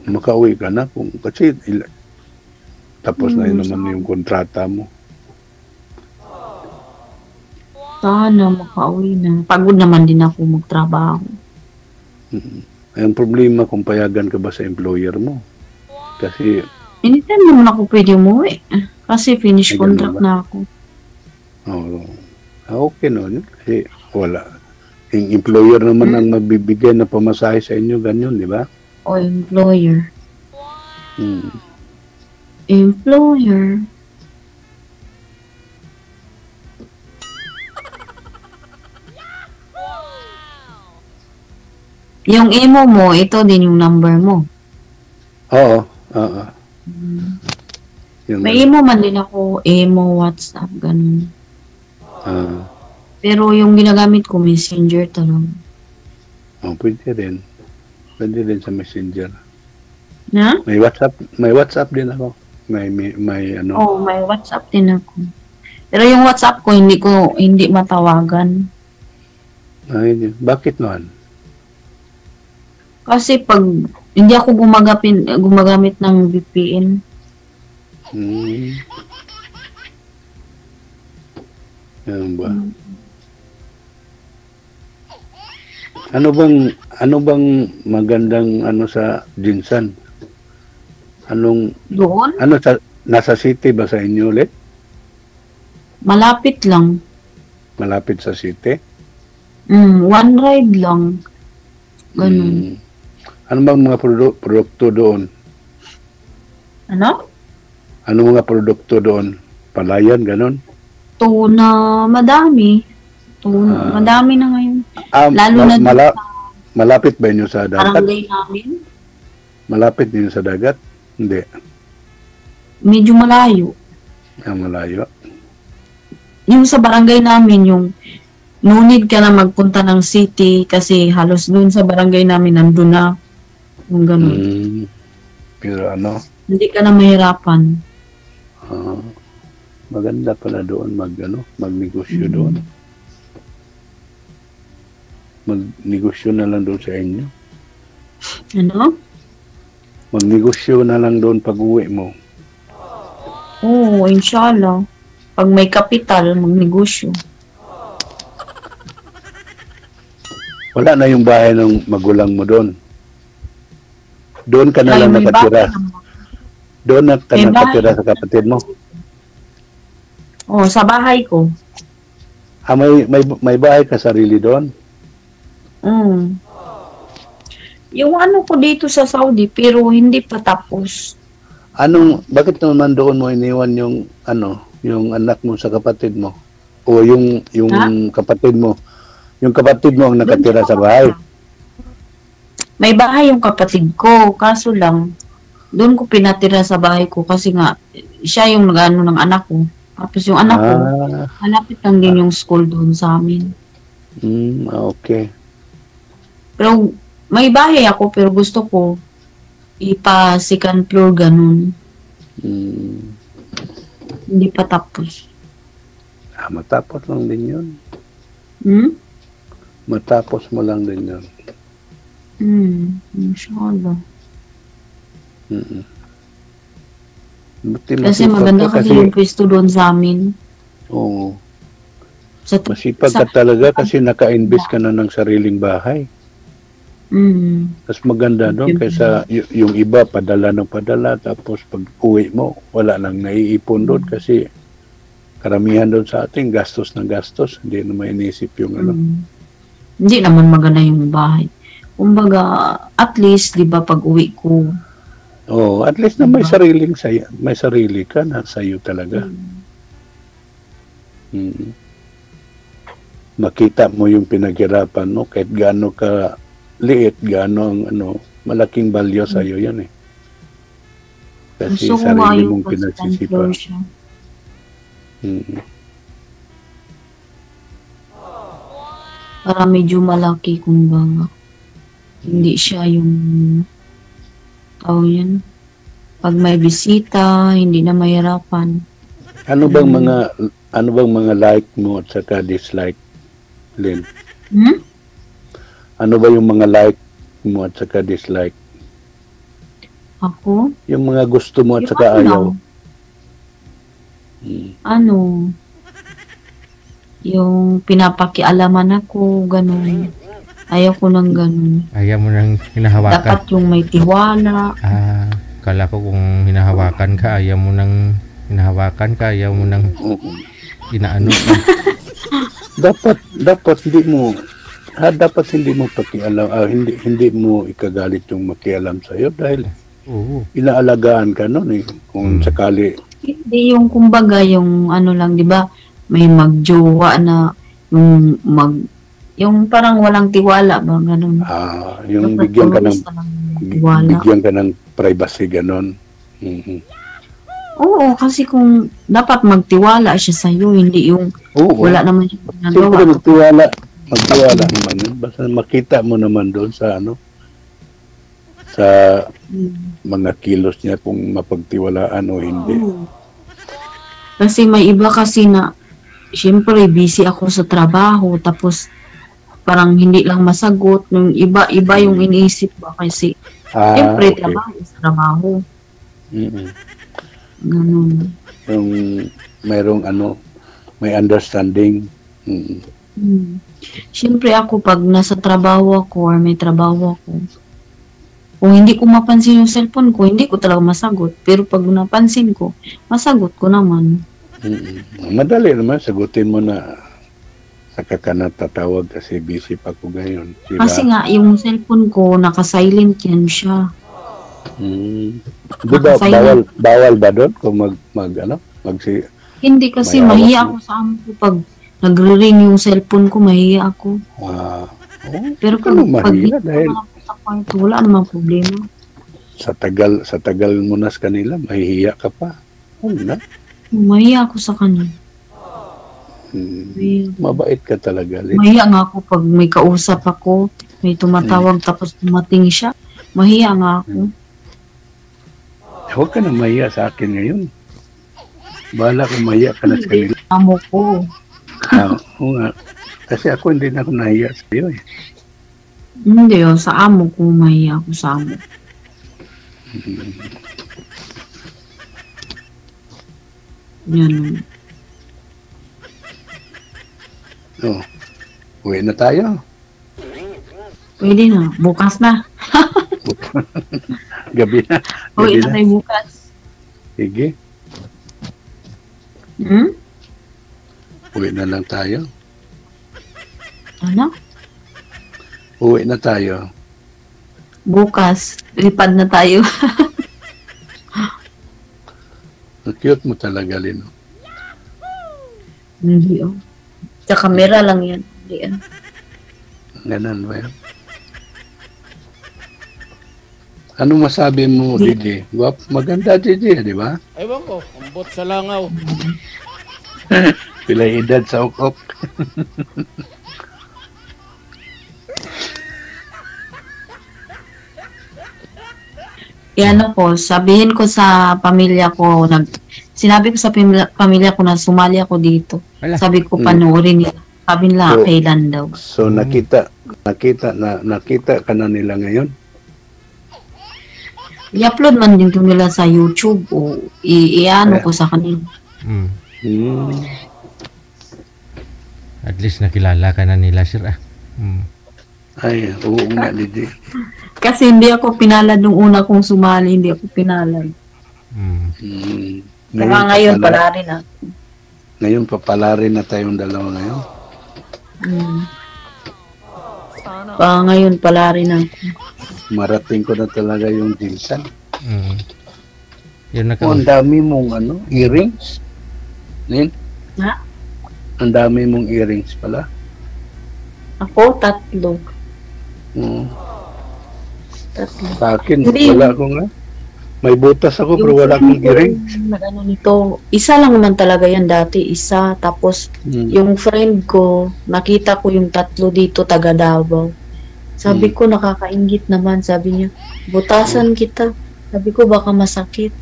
Makauwi ka na kasi tapos na yun naman yung kontrata mo. Sana makauwi na. Pagod naman din ako magtrabaho. Ang problema kung payagan ka ba sa employer mo. Kasi anytime naman ako pwede umuwi. Kasi finish contract na ako. Okay no. Kasi wala. Yung employer naman ang mabibigay na pamasahe sa inyo, ganyan, di ba? O employer. Employer. Yung emo mo, ito din yung number mo. Oo. May emo man din ako, emo, WhatsApp, ganun. Pero yung ginagamit ko, Messenger talaga. Pwede rin. Pwede rin sa Messenger. Na? May WhatsApp din ako. May ano. May WhatsApp din ako. Pero yung WhatsApp ko, hindi matawagan. Bakit noon? Kasi pag hindi ako gumagamit ng VPN. Yan ba? Ano bang magandang sa Jinsan? Doon? Nasa city ba sa inyo ulit? Malapit lang. Malapit sa city? One ride lang. Ganun. Ano bang mga produkto doon? Ano? Ano mga produkto doon? Palayan, ganun? Tuna, madami. Madami na ngayon. Lalo na malapit ba inyo sa dagat? Barangay namin. Malapit din sa dagat? Hindi. Medyo malayo. Malayo? Yung sa barangay namin, yung no need ka na magpunta ng city kasi halos doon sa barangay namin nandun na yung ganun. Pero hindi ka na mahirapan. Maganda pala doon magnegosyo doon. Magnegosyo na lang doon sa inyo. Ano? Magnegosyo na lang doon pag uwi mo. Oo, inshallah. Pag may kapital, magnegosyo. Wala na yung bahay ng magulang mo doon. Doon ka na lang May nakatira. bahay naman. Doon na ka May nakatira bahay. sa kapatid mo. Oh, sa bahay ko. Ah, may bahay ka sarili doon? Mm. Yung ano ko dito sa Saudi, pero hindi pa tapos. Bakit naman doon mo iniwan yung yung anak mo sa kapatid mo? O yung Ha? kapatid mo? Yung kapatid mo ang nakatira sa bahay? May bahay yung kapatid ko, kaso lang, doon ko pinatira sa bahay ko kasi nga, siya yung nag-ano ng anak ko. Tapos yung anak ko, malapit lang din yung school doon sa amin. Okay. Pero may bahay ako, pero gusto ko ipa second floor ganun. Hindi pa tapos. Matapos lang din yun. Matapos mo lang din yun. Inshallah. Buti Kasi masipag maganda ka kasi yung pwesto doon sa amin. Oo. Sa, Masipag ka talaga kasi naka-invest ka na ng sariling bahay. Mas maganda doon kaysa yung iba padala ng padala tapos pag uwi mo wala nang naiipon doon kasi karamihan doon sa ating gastos na gastos, hindi na mainisip yung Hindi naman maganda yung bahay. Kumbaga, at least, di ba, pag uwi ko, at least na may sarili ka na sa'yo talaga. Makita mo yung pinaghirapan mo kahit gaano ka liit, gaano ang malaking value sa'yo yan eh. Kasi gusto ko nga sarili yung mong pinagsisipan. siya. Para medyo malaki kumbaga. Hindi siya yung yan. Pag may bisita, hindi na mahirapan. Ano bang mga like mo at saka dislike, Lynn? Ano ba yung mga like mo at saka dislike? Ako? Yung mga gusto mo at Yung saka ayaw. Yung pinapakialaman ako, ganun. Ayaw ko ng ganun. Ayaw mo nang hinahawakan. Dapat yung may tiwala. Kala ko kung hinahawakan ka, ayaw mo nang hinahawakan ka, ayaw mo nang inaano ka. dapat hindi mo pakialam, hindi mo ikagalit yung makialam sa iyo dahil inaalagaan ka noon eh kung sakali. Hindi yung kumbaga yung lang, 'di ba? May magjowa na yung parang walang tiwala ba ganun. Yung dapat bigyan ka ng privacy ganon. Oo, kasi kung dapat magtiwala siya sa iyo, hindi yung wala naman yung ginagawa. Siyempre magtiwala naman yun. Basta makita mo naman doon sa sa mga kilos niya kung mapagtiwalaan o hindi. Kasi may iba kasi na siyempre busy ako sa trabaho tapos parang hindi lang masagot. Yung iba yung iniisip ba kasi siyempre trabaho. Ganun. Yung mayroong may understanding. Siyempre ako pag nasa trabaho ako or may trabaho ako, kung hindi ko mapansin yung cellphone ko, hindi ko talaga masagot. Pero pag napansin ko, masagot ko naman. Madali naman, sagutin mo na saka ka natatawag kasi busy pa ko ngayon. Diba? Kasi nga, yung cellphone ko, naka-silent yan siya. Diba, bawal ba doon kung Hindi kasi mahiya ako sa amo ko pag nagre-ring yung cellphone ko, mahiya ako. Pero pag mahiya dahil wala namang problema. Sa tagal mo na sa kanila, mahihiya ka pa. Mahiya ako sa kanya. Mabait ka talaga, Lynn. Mahiya nga ako pag may kausap ako, may tumatawag tapos tumating siya. Mahiya nga ako. Huwag ka na mahiya sa akin ngayon. Bahala kung mahiya ka na sa kanila. Amo ko. Oo nga. Kasi ako hindi na ako nahiya sa iyo eh. Hindi sa amo ko, mahiya ako sa amo. Yan. Uwi na tayo. Pwede na. Bukas na. Gabi na. Uwi Gabi na na. tayo bukas. Sige. Hmm? Uwi na lang tayo. Ano? Uwi na tayo. Bukas. Lipad na tayo. Ang cute mo talaga, Lino. Hindi oh. Sa camera lang yan. Hindi yan. Ganun ba yan? Ano masabi mo, Didi? Maganda, Didi, di ba? Ewan ko, ambot sa langaw. Pilay edad sa ukop. Yan po, sabihin ko sa pamilya ko, sinabi ko sa pamilya ko na sumali ako dito. Wala. Sabi ko panoorin nila. Sabi nila, So- kailan daw. So nakita ka na nila ngayon? I-upload man din to nila sa YouTube o i-ano ko sa kanila. Mm. Hmm. At least nakilala ka na nila, sir. Mm. Ay, oo nga, Didi. Kasi hindi ako pinalad nung una kong sumali, hindi ako pinalad. Mm. Hmm. Kaya ngayon pala rin ako. Ngayon papalarin na tayong dalawa ngayon. Kaya ngayon pala rin ako. Marating ko na talaga yung Jinsan. Mm. Yun na Oh, ang dami mong earrings. Nin? Ha? Ang dami mong earrings pala. Ako, 3. Hmm. 3. Sa akin, Hindi. wala akong may butas ako pero wala akong earrings. Ano nito, isa lang naman talaga yan dati, isa. Tapos, yung friend ko, nakita ko yung 3 dito, taga Davao. Sabi ko, nakakaingit naman. Sabi niya, butasan kita. Sabi ko, baka masakit.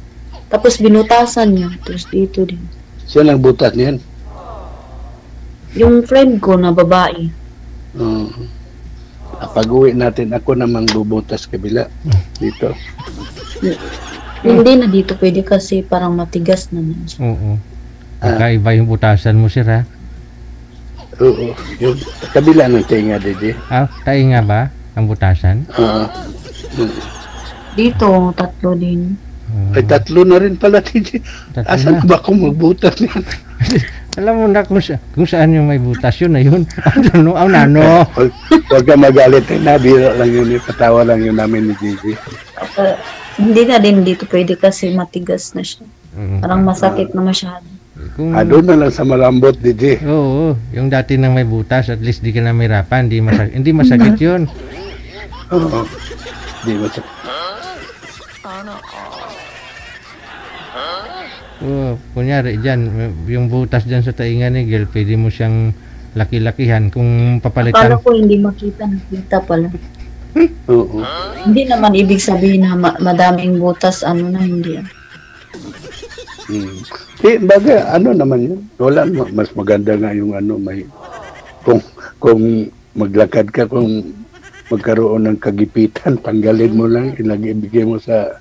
Tapos, binutasan niya. Tapos, dito din. Siya lang butas niyan. Yung friend ko na babae. Pag-uwi natin, ako namang bubutas kabila. Dito. Hindi na dito pwede kasi parang matigas naman siya. Oo. Kakaiba yung butasan mo, sir, ha? Oo. Yung kabila ng tinga, Didi. Tayo nga ba ang butasan? Dito, 3 din. Ay, 3 na rin pala, Didi. Asan ba akong magbutas niyan? Alam mo na kung saan yung may butas, yun na yun. Nano. Huwag ka magalit. Nabiro lang yun. Patawa lang yun namin ni Gigi. Hindi na din dito pwede kasi matigas na siya. Parang masakit na masyado. Doon na lang sa malambot, Gigi. Oo, yung dati nang may butas, at least di ka na mahirapan. Hindi masakit yun. Oo. Hindi masakit. Oo, kunyari dyan, yung butas dyan sa tainga ni Gil, pwede mo siyang laki-lakihan kung papalitan. Akala ko hindi nakita pala. Oo. Hindi naman ibig sabihin na madaming butas, hindi. Bagay, naman yun? Wala, mas maganda nga yung may, kung maglakad ka, kung magkaroon ng kagipitan, tanggalin mo lang, ibigay mo sa,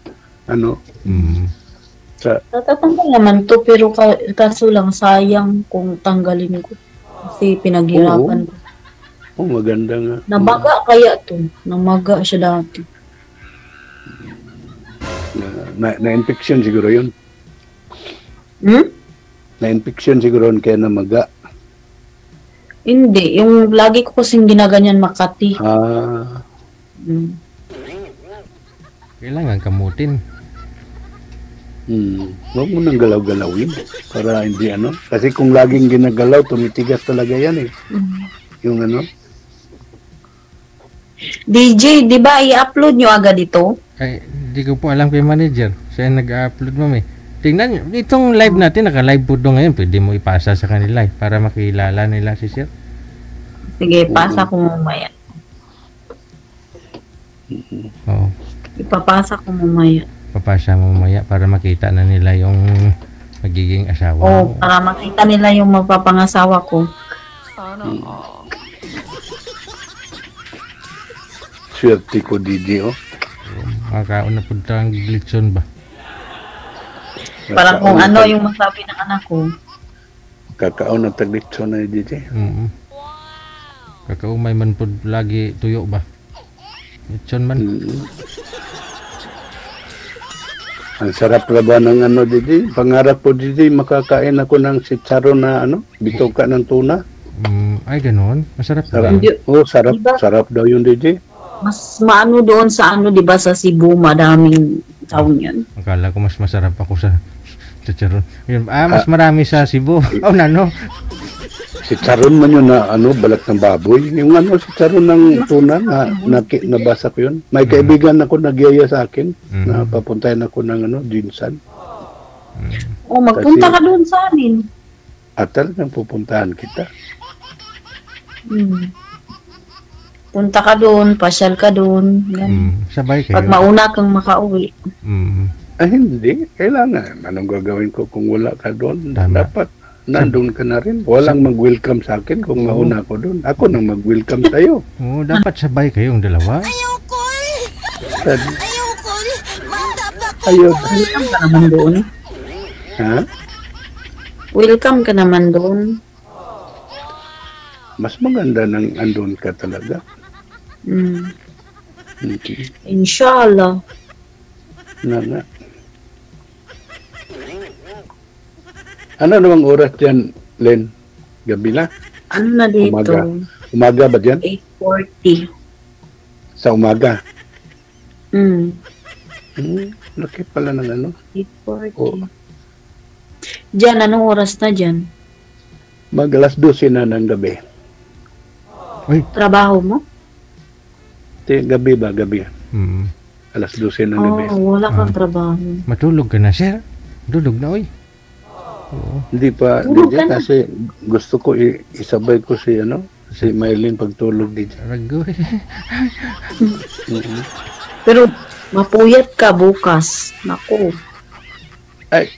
Natatanggal naman to, pero kaso lang sayang kung tanggalin ko. Kasi pinaghirapan ko. Maganda nga. Namaga kaya to. Namaga siya dati. Na-infection siguro yun. Na-infection siguro yun kaya namaga. Hindi. Yung lagi ko kasing ginaganyan Makati. Kailangan kamutin. Huwag mo nang galaw-galawin para hindi kasi kung laging ginagalaw tumitigas talaga yan yung DJ, di ba i-upload nyo agad ito? Ay, hindi ko po alam kay manager. Siya nag-upload mami. Tingnan nyo, itong live natin, naka-live po doon ngayon. Pwede mo ipasa sa kanila para makilala nila si sir. Sige, pasa ko mamaya. Oo. Ipapasa ko mamaya. Papasa mo mamaya para makita na nila yung magiging asawa. Para makita nila yung mapapangasawa ko. Swerte ko, Didi, Makakaon na po ang glitson ba? Parang kung yung masabi ng anak ko. Kakaon na taglitson na, Didi. Kakaumay man po lagi tuyo ba? Lechon man. Ang sarap na ba ng ano, Didi? Pangarap ko, Didi, makakain ako ng chicharon na ano, bituka ng tuna. Ay, ganun. Masarap Sarap. ba? Oh, sarap. Diba? Sarap daw yun, Didi. Mas maano doon sa ano, di ba, sa Cebu, madaming taon yan. Akala ko mas masarap ako sa chicharon. Yun, mas marami sa Cebu. Oh, nano. Chicharon man yun na ano, balat ng baboy. Yung ano, chicharon ng tuna, nabasa ko yun. May kaibigan ako nagyaya sa akin na papuntahin ako ng ano, Jinsan. O, magpunta ka doon sa amin. At talagang pupuntahan kita. Punta ka doon, pasyal ka doon. Sabay kayo. Pag mauna kang makauwi. Ay, hindi. Kailangan. Anong gagawin ko kung wala ka doon? Tama. Dapat nandun ka na rin. Walang mag-welcome sa akin kung mauna ako doon. Ako nang mag-welcome sa'yo. Oo, dapat sabay kayong dalawa. Ayoko. Ayoko. Welcome ka naman doon. Ha? Welcome ka naman doon. Mas maganda nang andun ka talaga. Okay. Inshallah. Na nga. Ano namang oras dyan, Len? Gabi na? Ano na dito? Umaga. Umaga ba dyan? 8:40. Sa umaga? Mm. Laki pala ng ano? 8:40. Oh. Diyan, anong oras na dyan? Mag-alas 12 na ng gabi. Trabaho mo? Gabi ba? Gabi. Alas 12 ng gabi. Wala kang trabaho. Matulog ka na, sir. Matulog na, oy. Oo. Hindi pa, Tulog DJ, ka na. kasi gusto ko isabay ko si Maylin pagtulog, DJ. Ragoy. Pero mapuyat ka bukas. Naku. Ay,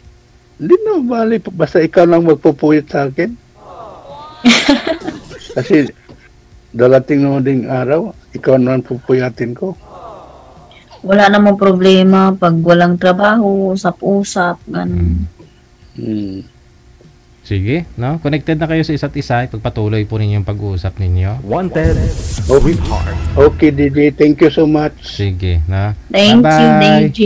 hindi na bali. Basta ikaw lang magpupuyat sa akin. Kasi dalating naman ding araw, ikaw naman pupuyatin ko. Wala namang problema pag walang trabaho, usap-usap, ganun. Sige, no? Connected na kayo sa isa't isa. Pagpatuloy po ninyo yung pag-uusap ninyo. Wanted, Sweetheart. Okay, DJ. Thank you so much. Sige, na. Thank you, DJ.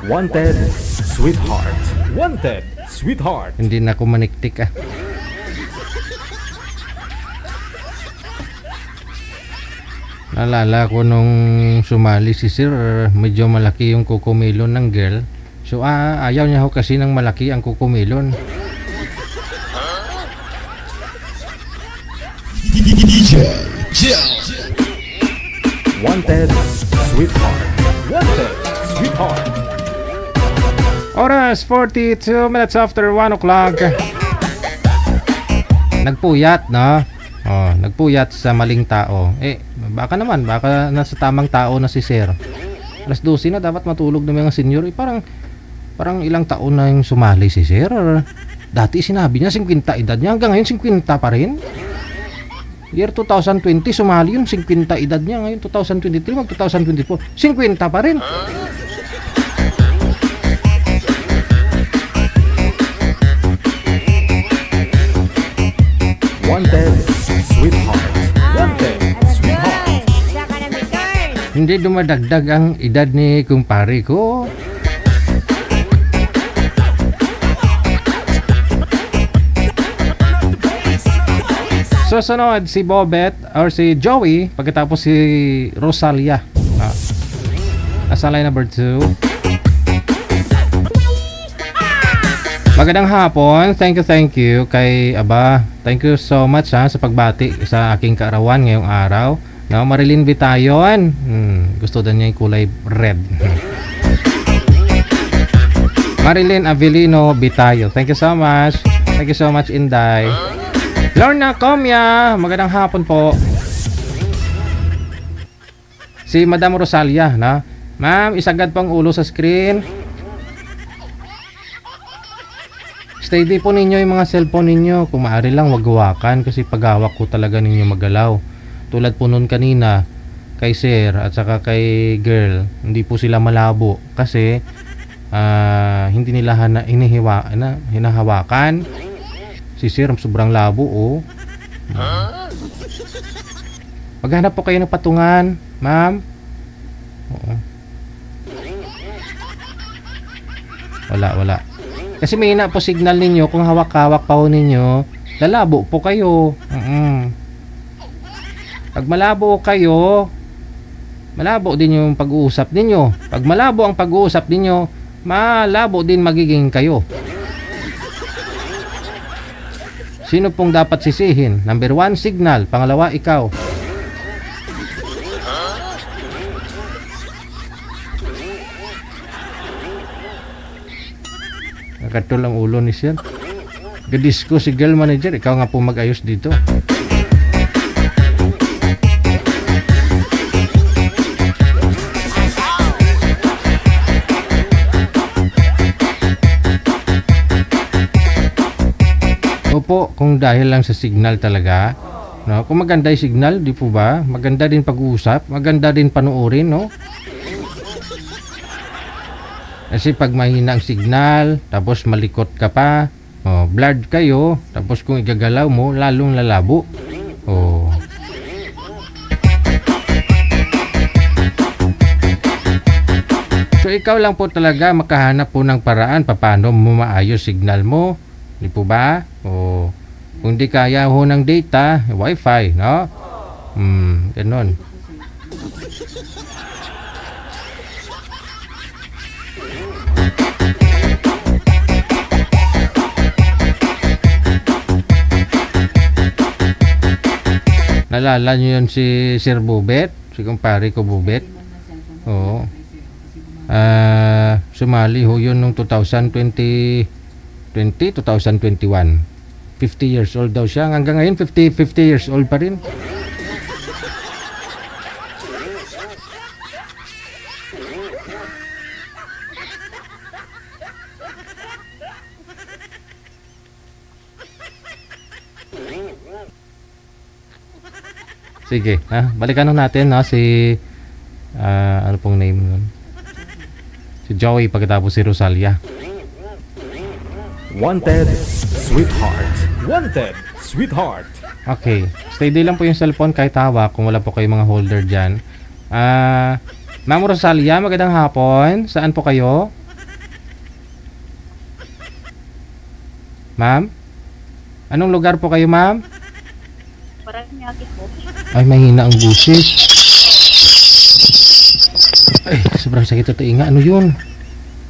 Wanted, Sweetheart. Wanted, Sweetheart. Hindi na ako maniktik, ah. Naalala ko nung sumali si sir, medyo malaki yung kukumelon ng girl. So ayaw niya ho kasi ng malaki ang kukumelon. DJ Jill. Wanted, Sweetheart. Wanted, Sweetheart. Oras 42 minutes after 1 o'clock. Nagpuyat, no? Oh, nagpuyat sa maling tao. Baka nasa tamang tao na si sir. Alas 12 na dapat matulog na mga senior. Parang ilang taon na yung sumali si sir. Dati sinabi niya 50 edad niya. Hanggang ngayon 50 pa rin. Year 2020 sumali yun. 50 edad niya. Ngayon 2023 mag 2024. 50 pa rin. Wanted, Sweetheart. Wanted, Sweetheart. Hindi dumadagdag ang edad ni kumpare ko. Susunod si Bobet or si Joey, pagkatapos si Rosalia. Nasa line number 2. Magandang hapon. Thank you kay Aba. Thank you so much sa pagbati sa aking kaarawan ngayong araw. No, Marilyn Vitayon. Gusto din niya yung kulay red. Marilyn Avelino Vitayo. Thank you so much. Thank you so much, Inday. Lorna Comia. Magandang hapon po. Si Madam Rosalia, na? Ma'am, isagad pang ulo sa screen. Steady po ninyo yung mga cellphone ninyo. Kung maaari lang, wag hawakan kasi paghawak ko talaga ninyo magalaw. Tulad po nun kanina kay sir at saka kay girl, hindi po sila malabo kasi hindi nila hinahawakan. Si sir sobrang labo, oh. Maghanap po kayo ng patungan Ma'am? Oo. Wala. Kasi may hina po signal ninyo. Kung hawak-hawak pa ho ninyo, lalabo po kayo. Pag malabo kayo, malabo din yung pag-uusap ninyo. Pag malabo ang pag-uusap ninyo, malabo din magiging kayo. Sino pong dapat sisihin? Number 1, signal. Pangalawa, ikaw. Nakatul ang ulo ni Sir. Gadis ko si girl manager. Ikaw nga po mag-ayos dito. Opo, kung dahil lang sa signal talaga, no? Kung maganda yung signal, di po ba? Maganda din pag-uusap, maganda din panuorin, no? Kasi pag mahina ang signal, tapos malikot ka pa, blurred kayo, tapos kung igagalaw mo, lalong lalabo. So ikaw lang po talaga makahanap po ng paraan paano mo maayos signal mo. Di po ba? Kung di kaya ho ng data, wifi, no? Ganun. Nalala nyo yun si Sir Bubet? Si kumpare ko Bubet? Oo. Sumali ho yun nung 2021. 50 years old daw siya. Hanggang ngayon, 50 years old pa rin. Sige, balikan natin si ano pong name nun? Si Joey pagkatapos si Rosalia. Wanted, sweetheart. Wanted, sweetheart. Okay, steady lang po yung cellphone kahit hawak kung wala po kayong mga holder dyan. Ma'am Rosalia, magandang hapon. Saan po kayo? Ma'am? Anong lugar po kayo, ma'am? Paranaque po. Ay, mahina ang busis. Ay, sobrang sakit ito inga. Ano yun?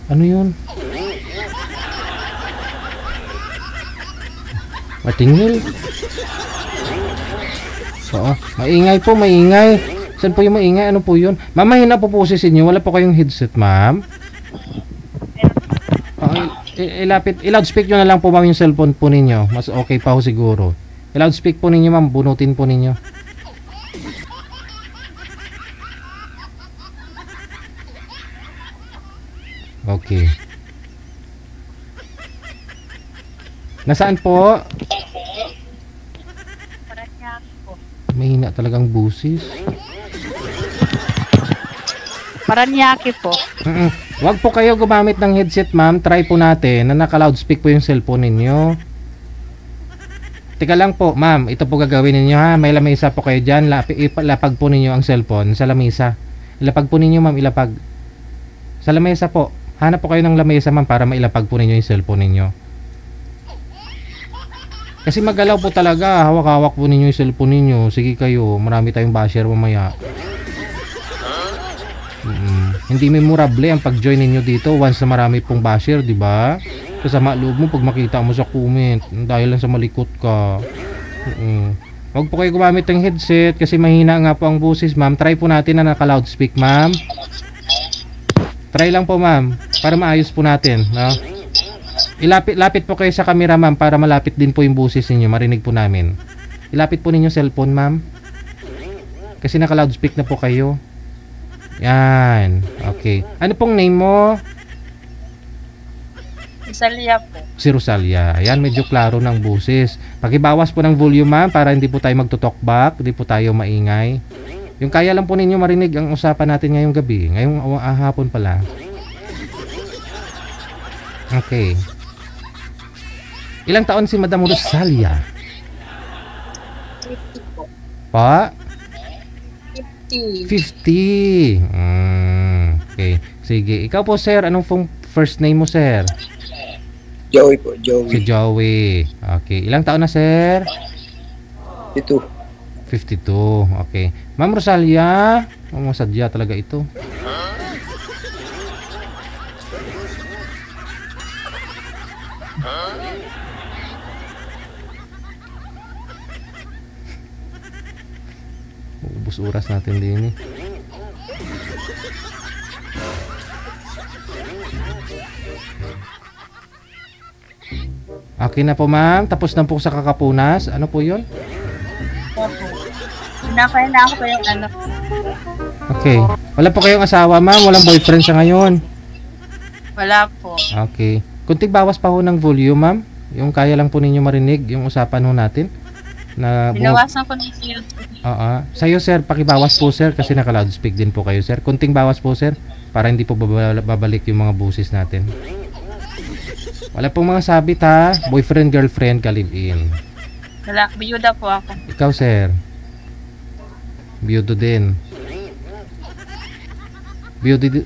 Ano yun? Matingil. Oo, maingay po, maingay. Saan po yung maingay? Ano po yun? Ma'am, mahina po busis inyo. Wala po kayong headset, ma'am. I-loudspeak nyo na lang po, ma'am, yung cellphone po ninyo. Mas okay pa ho siguro. I-loudspeak po ninyo, ma'am. Bunutin po ninyo. Okay. Nasaan po? Paranaque po. Mahina talagang busis. Paranaque po. Wag po kayo gumamit ng headset, ma'am. Try po natin na naka-loudspeak po yung cellphone ninyo. Teka lang po, ma'am. Ito po gagawin ninyo, ha. May lamesa po kayo dyan. Ilapag po ninyo ang cellphone sa lamesa. Ilapag po ninyo, ma'am. Ilapag. Sa lamesa po. Hanap po kayo ng lamesa, ma'am, para mailapag po ninyo yung cellphone ninyo. Kasi magalaw po talaga. Hawak-hawak po ninyo yung cellphone ninyo. Sige kayo. Marami tayong basher mamaya. Hindi memorable ang pag-join ninyo dito once na marami pong basher, di ba? Kasama loob mo pag makita mo sa comment dahil lang sa malikot ka. Huwag po kayo gumamit ng headset kasi mahina nga po ang boses, ma'am. Try po natin na naka-loudspeak, ma'am. Try lang po, ma'am, para maayos po natin, no? Lapit po kayo sa camera, ma'am, para malapit din po yung boses ninyo, marinig po namin. Ilapit po ninyo cellphone, ma'am. Kasi naka-loudspeak na po kayo. Yan. Okay. Ano pong name mo? Rosalia po. Si Rosalia. Ayan, medyo klaro ng boses. Pakibawas po ng volume, ma'am, para hindi po tayo magto-talk back, hindi po tayo maingay. Yung kaya lang po ninyo marinig ang usapan natin ngayong gabi. Ngayong hapon pala. Okay. Ilang taon si Madam Rosalia? 50 po. Pa? 50. 50. Okay. Sige. Ikaw po, sir. Anong first name mo, sir? Joey po, Si Joey. Joey. Okay. Ilang taon na, sir? Ito. 52. Okay. Ma'am Rosalia. Sadya talaga ito. Ubus oras natin din eh. Okay na po, ma'am. Tapos na po sa kakapunas. Ano po yun? Opo. Pinakailangan ko yung ano. Okay. Wala po kayong asawa, ma'am? Walang boyfriend sa ngayon? Wala po. Okay. Kunting bawas pa ho ng volume, ma'am. Yung kaya lang po ninyo marinig, yung usapan ho natin. Na Binawasan ko ng shield. Sa'yo, sir, pakibawas po, sir, kasi naka-loudspeak din po kayo, sir. Kunting bawas po, sir, para hindi po babalik yung mga busis natin. Wala pong mga sabit, ha? Boyfriend, girlfriend, ka-live-in. Wala. Biyuda po ako. Ikaw, sir. Biyudo din.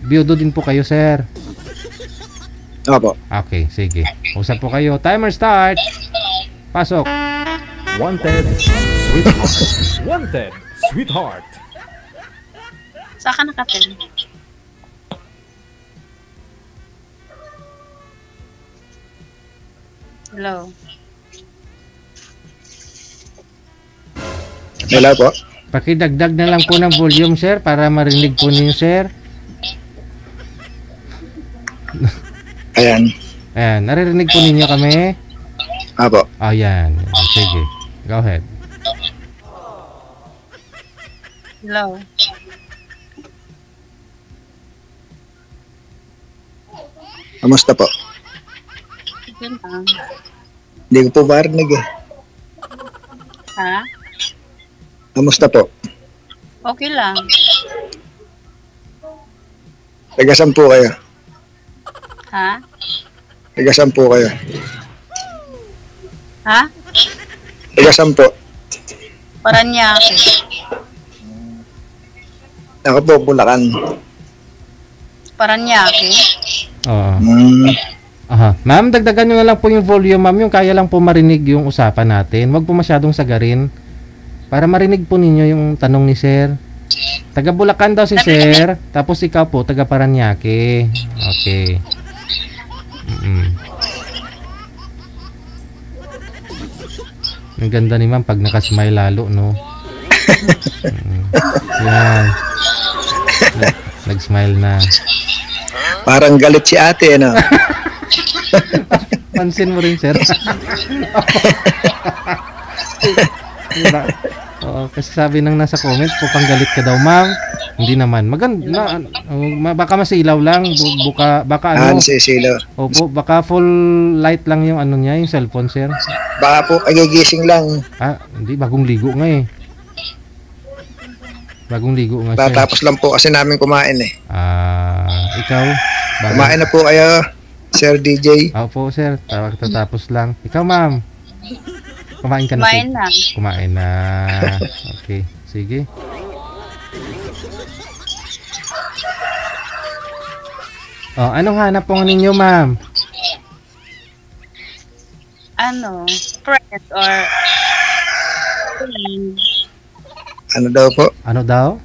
Biyudo din po kayo, sir. Opo. Okay, sige. Usap po kayo. Timer start. Pasok. Wanted, Sweetheart. Wanted, Sweetheart. Saan ka nakatin? Hello. Hello po. Pakidagdag na lang po ng volume, sir, para marinig po ninyo, sir. Ayan. Ayan, naririnig po ninyo kami? Apo. Ayan. Sige. Go ahead. Hello. Kamusta po? Sige lang. Hindi ko po marinig eh. Ha? Kamusta po? Okay lang. Tagasan po kayo. Ha? Tagasan po kayo. Ha? Tagasan po. Paranaque. Ako po, Bulacan. Paranaque. Oo. Hmm. Aha. Ma'am, dagdagan nyo na lang po yung volume, ma'am. Yung kaya lang po marinig yung usapan natin. Huwag po masyadong sagarin. Para marinig po ninyo yung tanong ni sir. Taga Bulacan daw si sir. Tapos ikaw po, taga Paranaque. Okay. Ang ganda ni ma'am pag nakasmile lalo, no? Yan. Nag-smile na. Parang galit si ate, no? Pansin mo rin, sir. Diba? Oo, kasi sabi nang nasa comment, panggalit ka daw, ma'am. Hindi naman. Maganda. Baka masilaw lang. Baka ano. Sisilaw. Opo, baka full light lang yung ano niya, yung cellphone, sir. Baka po, agigising lang. Hindi. Bagong ligo nga eh. Bagong ligo nga, sir. Tapos lang po kasi namin kumain eh. Ikaw? Kumain na po kayo, Sir DJ. Opo, sir. Tatapos lang. Ikaw, ma'am. Kumain ka na. Kumain na. Kumain na. Okay. Sige. Anong hanap po ninyo, ma'am? Ano? Friend or... Ano daw po? Ano daw?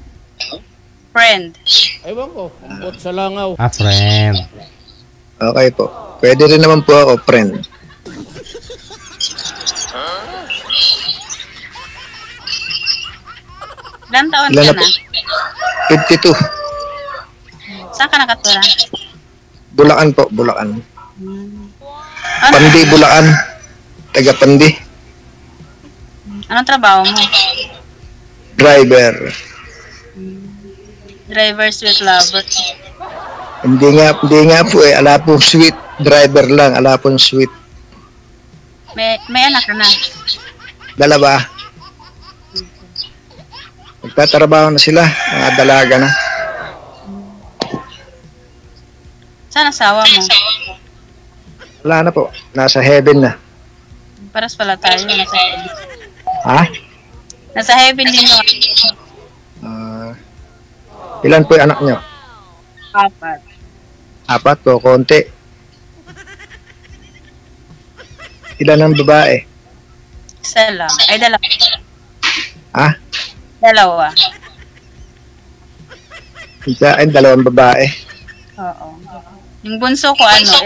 Friend. Ewan ko, ambot sa langaw. Friend. Okay po. Pwede rin naman po ako, friend. Ilan taon Ilan ka na na? po? 52. Saan ka nakatira? Bulacan po, Bulacan. Ano? Pandi, Bulacan. Taga Pandi. Anong trabaho mo? Driver. Driver, sweet lover. Hindi nga po eh. Ala pong sweet. Driver lang. Ala pong sweet. May anak ka na? Dalawa. Nagtatrabaho na sila. Mga dalaga na. Saan asawa mo? Wala na po. Nasa heaven na. Paras pala tayo. Nasa heaven. Ha? Nasa heaven din mo. Ilan po yung anak nyo? 4. 4 po, konti. Ilan ang babae? Isa lang. Ay, dalawa. Ha? Dalawa. Isa ay 2 babae. Oo. Yung bunso ko, ano?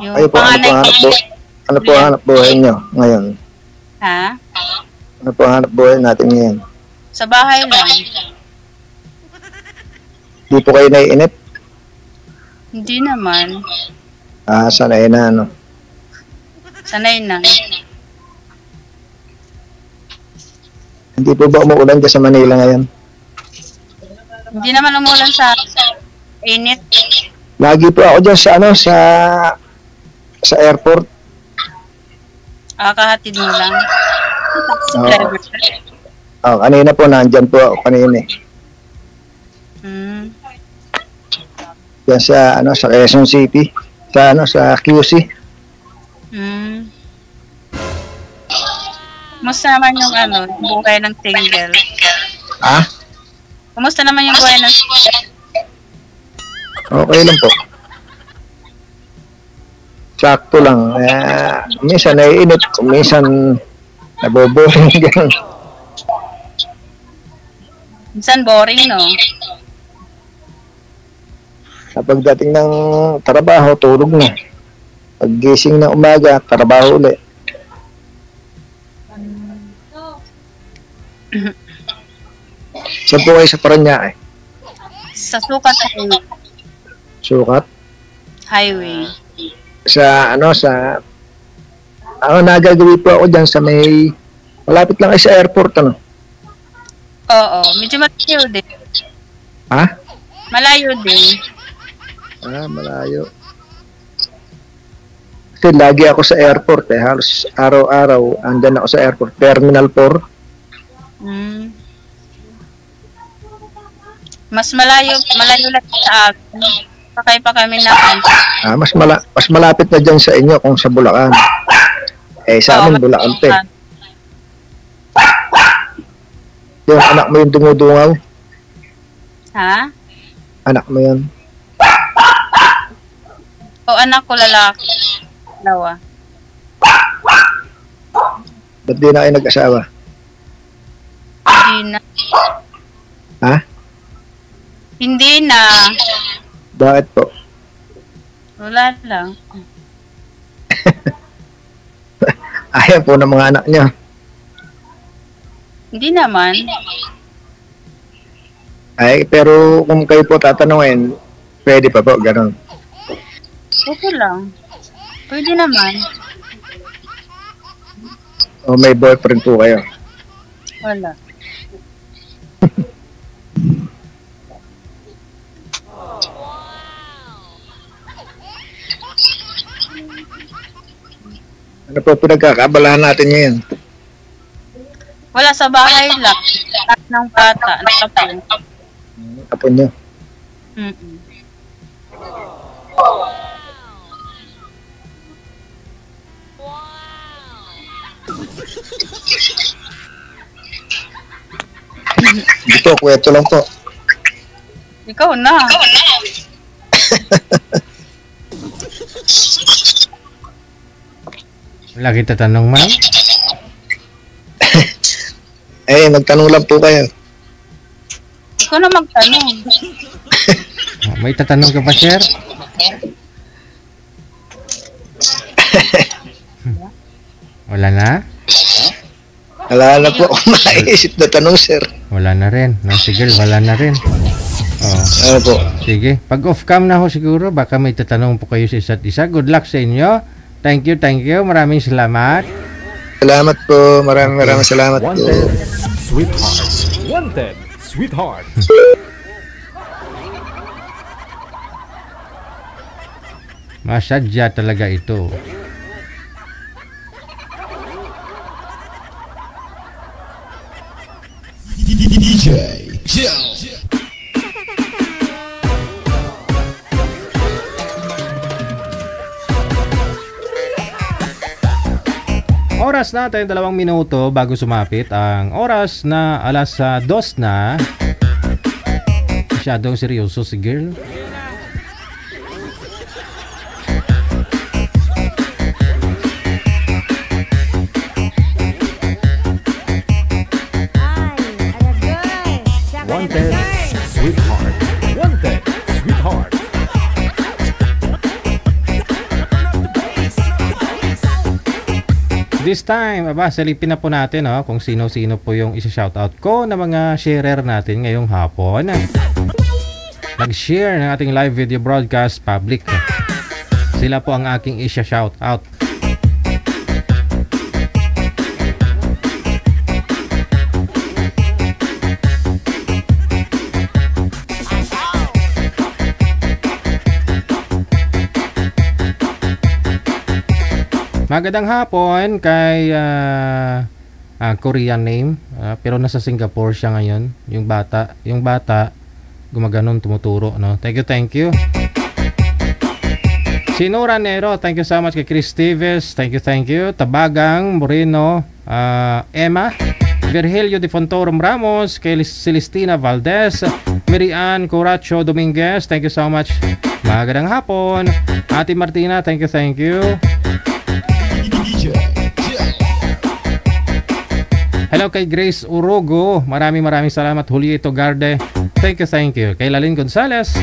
Yung Ano po ang hanap buhay nyo ngayon? Ha? Ano po ang hanap buhay natin ngayon? Sa bahay lang. Di po kayo naiinip? Hindi naman. Sanay na, ano? Sanay na. Hindi po ba umuulan dyan sa Manila ngayon? Hindi naman umulan sa init. Lagi po ako dyan sa, ano, sa airport. Kahatid mo lang. Taxi Oo. driver. Kanina po, nandyan po ako kanina eh. Yan sa, ano, sa Quezon City. Sa, ano, sa QC. Kumusta naman yung ano, buhay ng single? Ha? Kumusta naman yung buhay ng single? Okay lang po. Sakto lang. Minsan naiinip, minsan naboboring. Ganun. Minsan boring, no? Kapag dating ng trabaho, tulog na. Pag gising ng umaga, trabaho ulit. Saan po kayo sa Parañaque? Sa Sukat Highway. Sukat? Highway. Sa ano, sa nagagawi po ako dyan sa may malapit lang kayo sa airport, ano? Oo, medyo malayo din. Ha? Malayo din. Malayo. Kasi lagi ako sa airport eh. Halos araw-araw andyan ako sa airport. Terminal 4. Mas malayo lang sa akin. Sakay pa kami na Mas malapit na dyan sa inyo kung sa Bulacan. Sa amin Bulacan pe. Yung anak mo yung dumudungaw? Ha? Anak mo yun? O anak ko lalaki. Dalawa. Ba't di na kayo nag-asawa? Hindi na. Ha? Hindi na. Bakit po? Wala lang. Ayaw po ng mga anak niyo. Hindi naman. Pero kung kayo po tatanungin, pwede pa po, gano'n. Okay lang. Pwede naman. O may boyfriend po kayo? Wala. Ano po pinagkakabalahan natin ngayon? Wala, sa bahay lang. Lahat ng bata. Nakapin. Apo niyo? Dito, kwento lang po. Ikaw na. Wala kita tanong, ma'am? Magtanong lang po kayo. Ikaw na magtanong. May tatanong ka pa, sir? Wala na? Wala na po akong maisip na tanong, sir. Wala na rin. No, sige, wala na rin. Ano po? Sige. Pag off-cam na ho siguro, baka may tatanong po kayo sa isa't isa. Good luck sa inyo. Thank you. Maraming salamat. Salamat po. Maraming salamat po. Wanted, sweetheart. Wanted, sweetheart. Masadya talaga ito. DJ Joe. oras natin, 2 minuto bago sumapit ang oras na alas 2 na. Masyadong seryoso si girl. Wanted, sweetheart. Wanted, sweetheart. This time, silipin na po natin kung sino-sino po yung isa-shoutout ko na mga sharer natin ngayong hapon. Nag-share ng ating live video broadcast public. Sila po ang aking isa-shoutout. Magandang hapon kay Korean name, pero nasa Singapore siya ngayon. Yung bata gumaganon, tumuturo, no? Thank you. Sinura Nero, thank you so much. Kay Chris Steves, thank you. Tabagang Moreno, Emma Virgilio de Fontorum Ramos, kay Celestina Valdez, Mirian Coracho Dominguez, thank you so much. Magandang hapon. Ate Martina, thank you. Hello kay Grace Urogo, maraming salamat. Julito Garde, thank you. Kay Lalin Gonzales,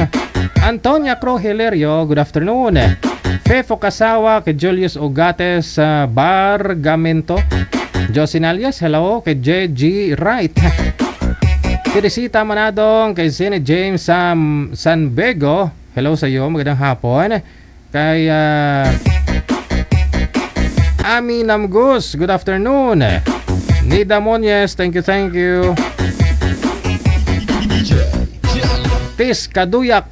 Antonia Cro Hilerio, good afternoon. Fefo Kasawa, kay Julius Ogates Bargamento, Jocelyn Alias, hello. Kay JG Wright, Teresita Manadong, kay Zene James Sanbego, hello sa iyo, magandang hapon. Kay Ami Namgus, good afternoon. Nida Monyes, thank you. Tis Kaduyak,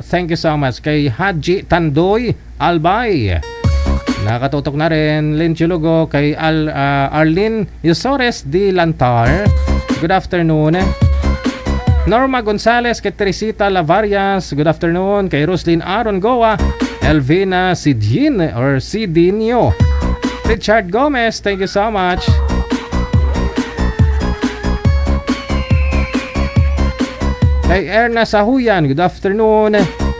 thank you so much. Kay Haji Tandoy Albay, nakatutok na rin. Lynn Chulugo, kay Arlene Yusores de Lantar, good afternoon. Norma Gonzalez, kay Teresita Lavarias, good afternoon. Kay Roslyn Aaron Goa, Elvina Sidinio, Richard Gomez, thank you so much. Kay Erna Sahuyan, good afternoon.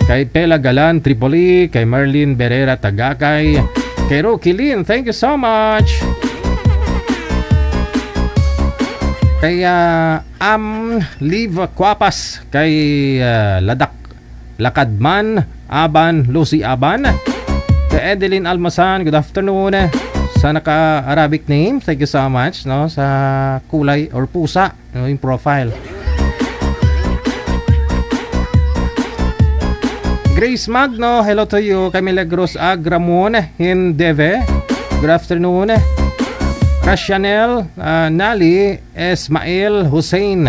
Kay Pela Galan Tripoli, kay Marlene Berera Tagakay, kay Rocky Lin, thank you so much. Kay Liv Quapas, kay Lakadman Aban, Lucy Aban, kay Edeline Almasan, good afternoon. Sa naka-Arabic name, thank you so much, no, sa kulay or pusa, no, yung profile. Grace Magno, hello to you. Kay Milagros Agramon Hindeve, good afternoon. Rashanel Nali Esmail Hussein,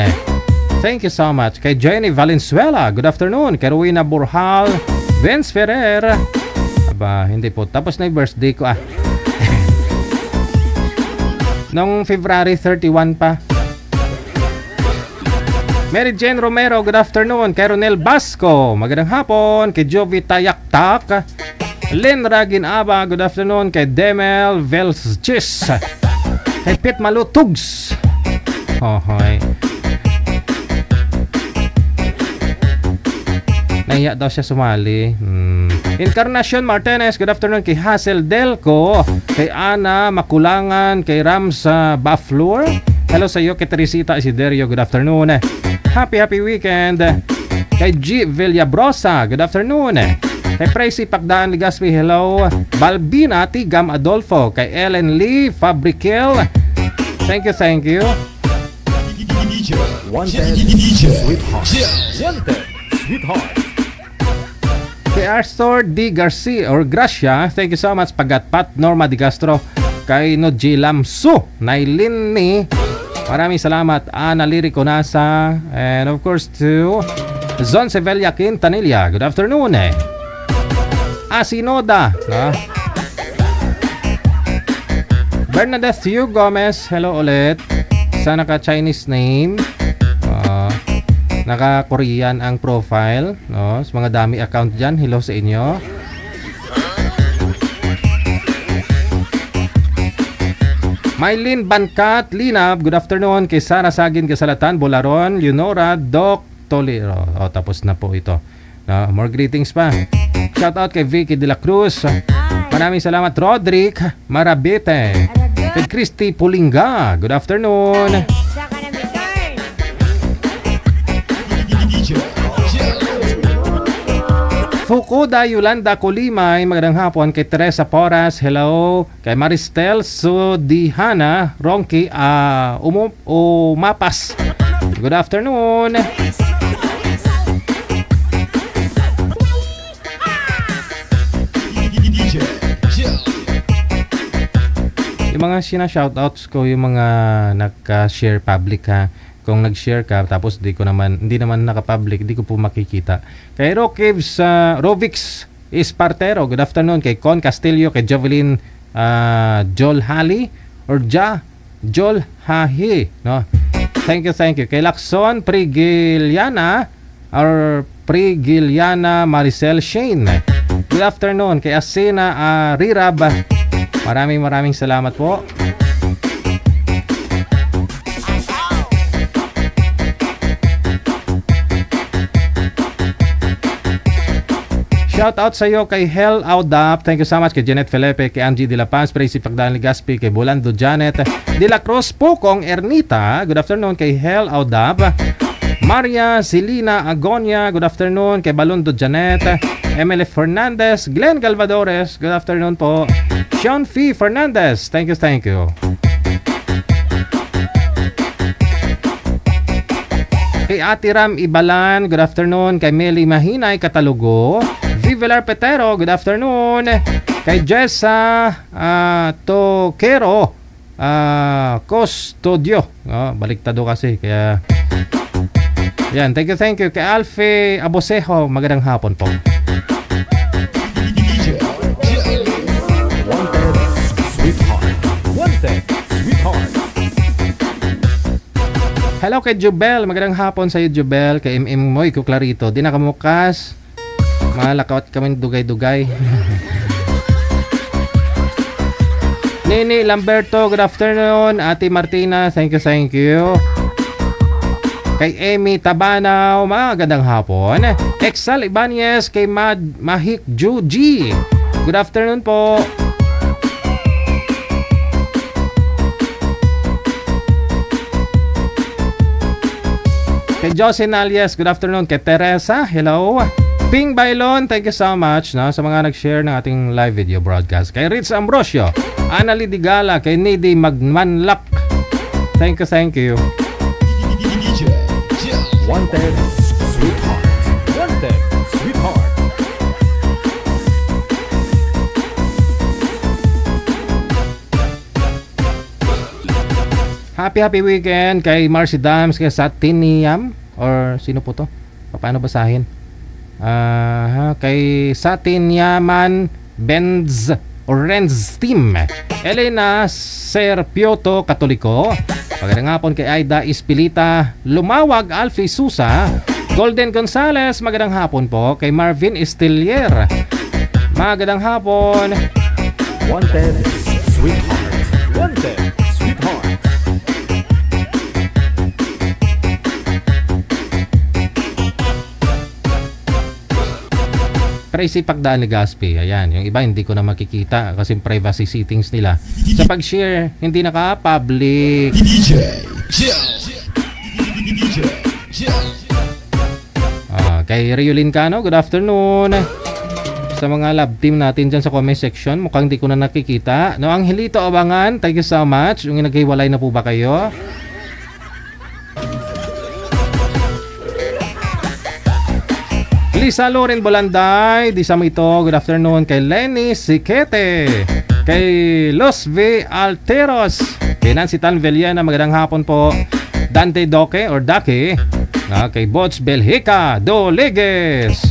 thank you so much. Kay Jenny Valenzuela, good afternoon. Kay Rowena Borjal, Vince Ferrer, hindi po, tapos na yung birthday ko nung February 31 pa. Mary Jane Romero, good afternoon. Kay Ronel Basco, magandang hapon. Kay Jovi Tayaktak, Lynn Ragin Aba, good afternoon. Kay Demel Velschis, kay Pit Malutugs, hoy, nahiya daw siya sumali. Encarnacion Martinez, good afternoon. Kay Hazel Delco, kay Ana Makulangan, kay Rams Baflur, hello sa iyo. Kay Teresita Isiderio, good afternoon. Happy weekend. Kay G Villabrosa, good afternoon. Kay Tracy Pagdaan Ligaspi, hello. Balbina Tigam Adolfo, kay Ellen Lee Fabrikel, thank you. Wanted, sweetheart. Wanted, sweetheart. Kay Arthur D. Garcia or Gracia, thank you so much. Pagatpat Norma Di Castro, kay Noji Lamsu, Nailin ni, maraming salamat. Ana Lirico Nasa, and of course to Zon Sevilla Quintanilla, good afternoon. Asinoda, no? Bernadette Hugh Gomez, hello ulit. Sa naka-Chinese name, naka-Korean ang profile, no? Sa mga dami account dyan, hello sa inyo. Mylene Bancat Linab, good afternoon. Kay Sara Sagin Kasalatan, Bolaron, Leonora, Doc Tolero. Tapos na po ito. More greetings pa. Shout out kay Vicky de la Cruz. Maraming salamat. Roderick Marabete. Kay Christy Pulinga, good afternoon. Fukuda Yolanda Kulimay, magandang hapon. Kay Teresa Porras, hello. Kay Maristel Sudihana Ronki Umapas, good afternoon. Yung mga sina-shoutouts ko, yung mga nagka-share public ha. Kung nag-share ka tapos hindi naman naka-public, hindi ko po makikita. Kay Rovix Espartero, good afternoon. Kay Con Castillo, kay Jovelyn Jol Hali or Jol Hahi, no? Thank you. Kay Lacson Prigiliana Maricel Shane, good afternoon. Kay Asena Rirab, maraming salamat po. Shout out sa iyo kay Hel Audap. Thank you so much kay Janet Felipe, kay Angie De La Paz, Tracy Pagdaan Ligaspi, kay Bolando Janet De La Cruz, Pukong Ernita, good afternoon. Kay Hel Audap, Maria Silina Agonia, good afternoon. Kay Balondo Janet, Emily Fernandez, Glenn Galvadores, good afternoon po. Sean Fee Fernandez, thank you. Kay Ate Ram Ibalan, good afternoon. Kay Meli Mahinay Katalugo, Vivelar Petero, good afternoon. Kay Jessa Toquero Custodio, baliktado kasi kaya yan, thank you. Kay Alfe Abosejo, magandang hapon po. Hello kay Jubel, magandang hapon sa iyo Jubel. Kay MM Moy ko Clarito, di nakamukas, malakawat kami dugay-dugay. Nini Lamberto, good afternoon. Ate Martina, thank you. Kay Amy Tabanaw, magandang hapon. Exal Ibanez, kay Mahik Juji, good afternoon po. Kay Jocelyn Alias, good afternoon. Kay Teresa, hello. Ping Bailon, thank you so much sa mga nag-share ng ating live video broadcast. Kay Ritz Ambrosio, Annalie Digala, kay Nady Magmanlak, thank you. Wanted Sweetheart. Wanted Sweetheart. Happy weekend kay Marcy Dams, kay Satiniam, or sino po to? Paano basahin? Kay Satinyaman Benz or Renz Team, Elena Serpioto Katoliko, magandang hapon. Kay Aida Ispilita Lumawag, Alfie Susa, Golden Gonzales, magandang hapon po. Kay Marvin Estelier, magandang hapon. Wanted Sweetheart. Wanted Sweetheart. Tracy Pagdaan Ligaspi, ayan, yung iba hindi ko na makikita kasi privacy settings nila. Sa pag-share, hindi naka-public. Kay Riolin Cano, good afternoon. Sa mga lab team natin dyan sa comment section, mukhang hindi ko na nakikita. No, Angelito Abangan, thank you so much. Yung naghiwalay na po ba kayo? Lisa Loren Bolanday, Disamito, good afternoon. Kay Lenny Siquete, kay Los V. Alteros, kay Nancy Tanveliana, magandang hapon po. Dante Doke or Dake, kay Bots Belhica Doleges,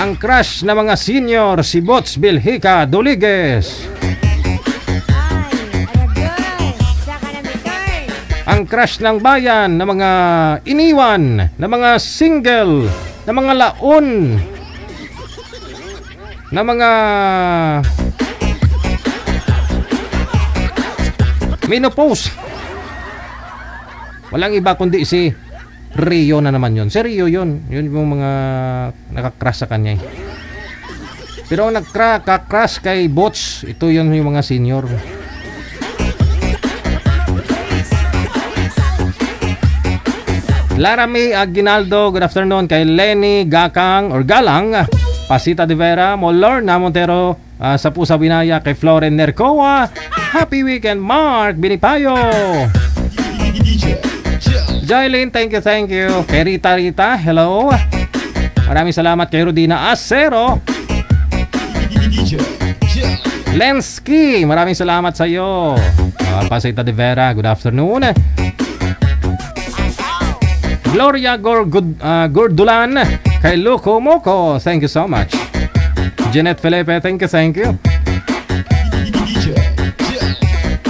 ang crush na mga senior, si Bots Belhica Doleges. Ang crush ng bayan na mga iniwan, na mga single, na mga laon, na mga menopause. Walang iba kundi si Rio na naman yun. Si Rio yun. Yun yung mga nakakrush sa kanya. Pero ang nakakrush kay Bots, ito yun yung mga senior. Lara May Aguinaldo, good afternoon. Kay Lenny Gakang or Galang, Pasita de Vera, Molorna Montero, sa Pusa Binaya, kay Floren Nercoa, happy weekend Mark Binipayo. Joylyn, thank you. Kay Rita, hello. Maraming salamat kay Rodina Acero. Lensky, maraming salamat sa iyo. Pasita de Vera, good afternoon. Gloria Gordulan, kay Loco Moco, thank you so much. Jeanette Felipe, thank you.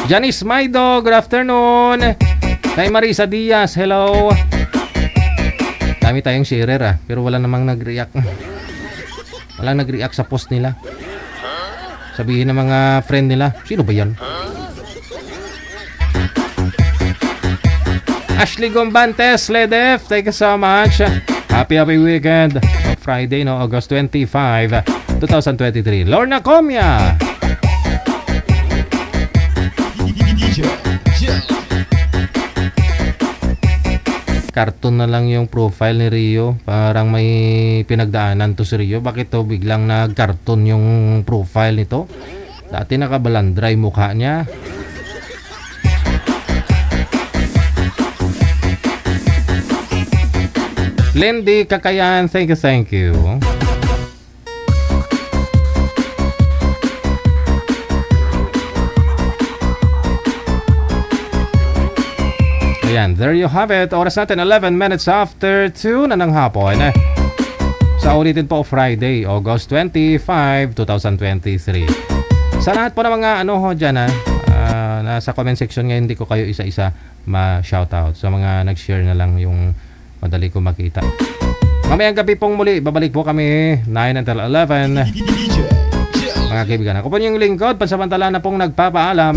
Janice Maido, good afternoon. Kay Marisa Diaz, hello. Dami tayong sharer pero wala namang nag-react. Walang nag-react sa post nila. Sabihin ng mga friend nila, sino ba yan? Ashley Gombantes, Ledef, thank you so much. Happy weekend. Friday, no, August 25, 2023. Lorna Comia. Cartoon na lang yung profile ni Rio. Parang may pinagdaanan to si Rio. Bakit to biglang nag-cartoon yung profile nito? Dati nakabalandray mukha niya. Lindy Kakayan, thank you. Ayan, there you have it. Oras natin 11 minutes after 2 na ng hapon. Sa ulitin po Friday, August 25, 2023. Sa lahat po ng mga dyan nasa comment section ngayon, hindi ko kayo isa-isa ma-shoutout. Sa mga nag-share na lang yung madali ko makita. Mamayang gabi pong muli, babalik po kami 9 until 11. Mga kaibigan, ako po yung lingkod, pansamantala na pong nagpapaalam.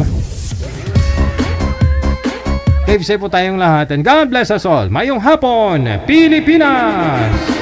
Keep safe po tayong lahat and God bless us all. Mayong hapon, Pilipinas!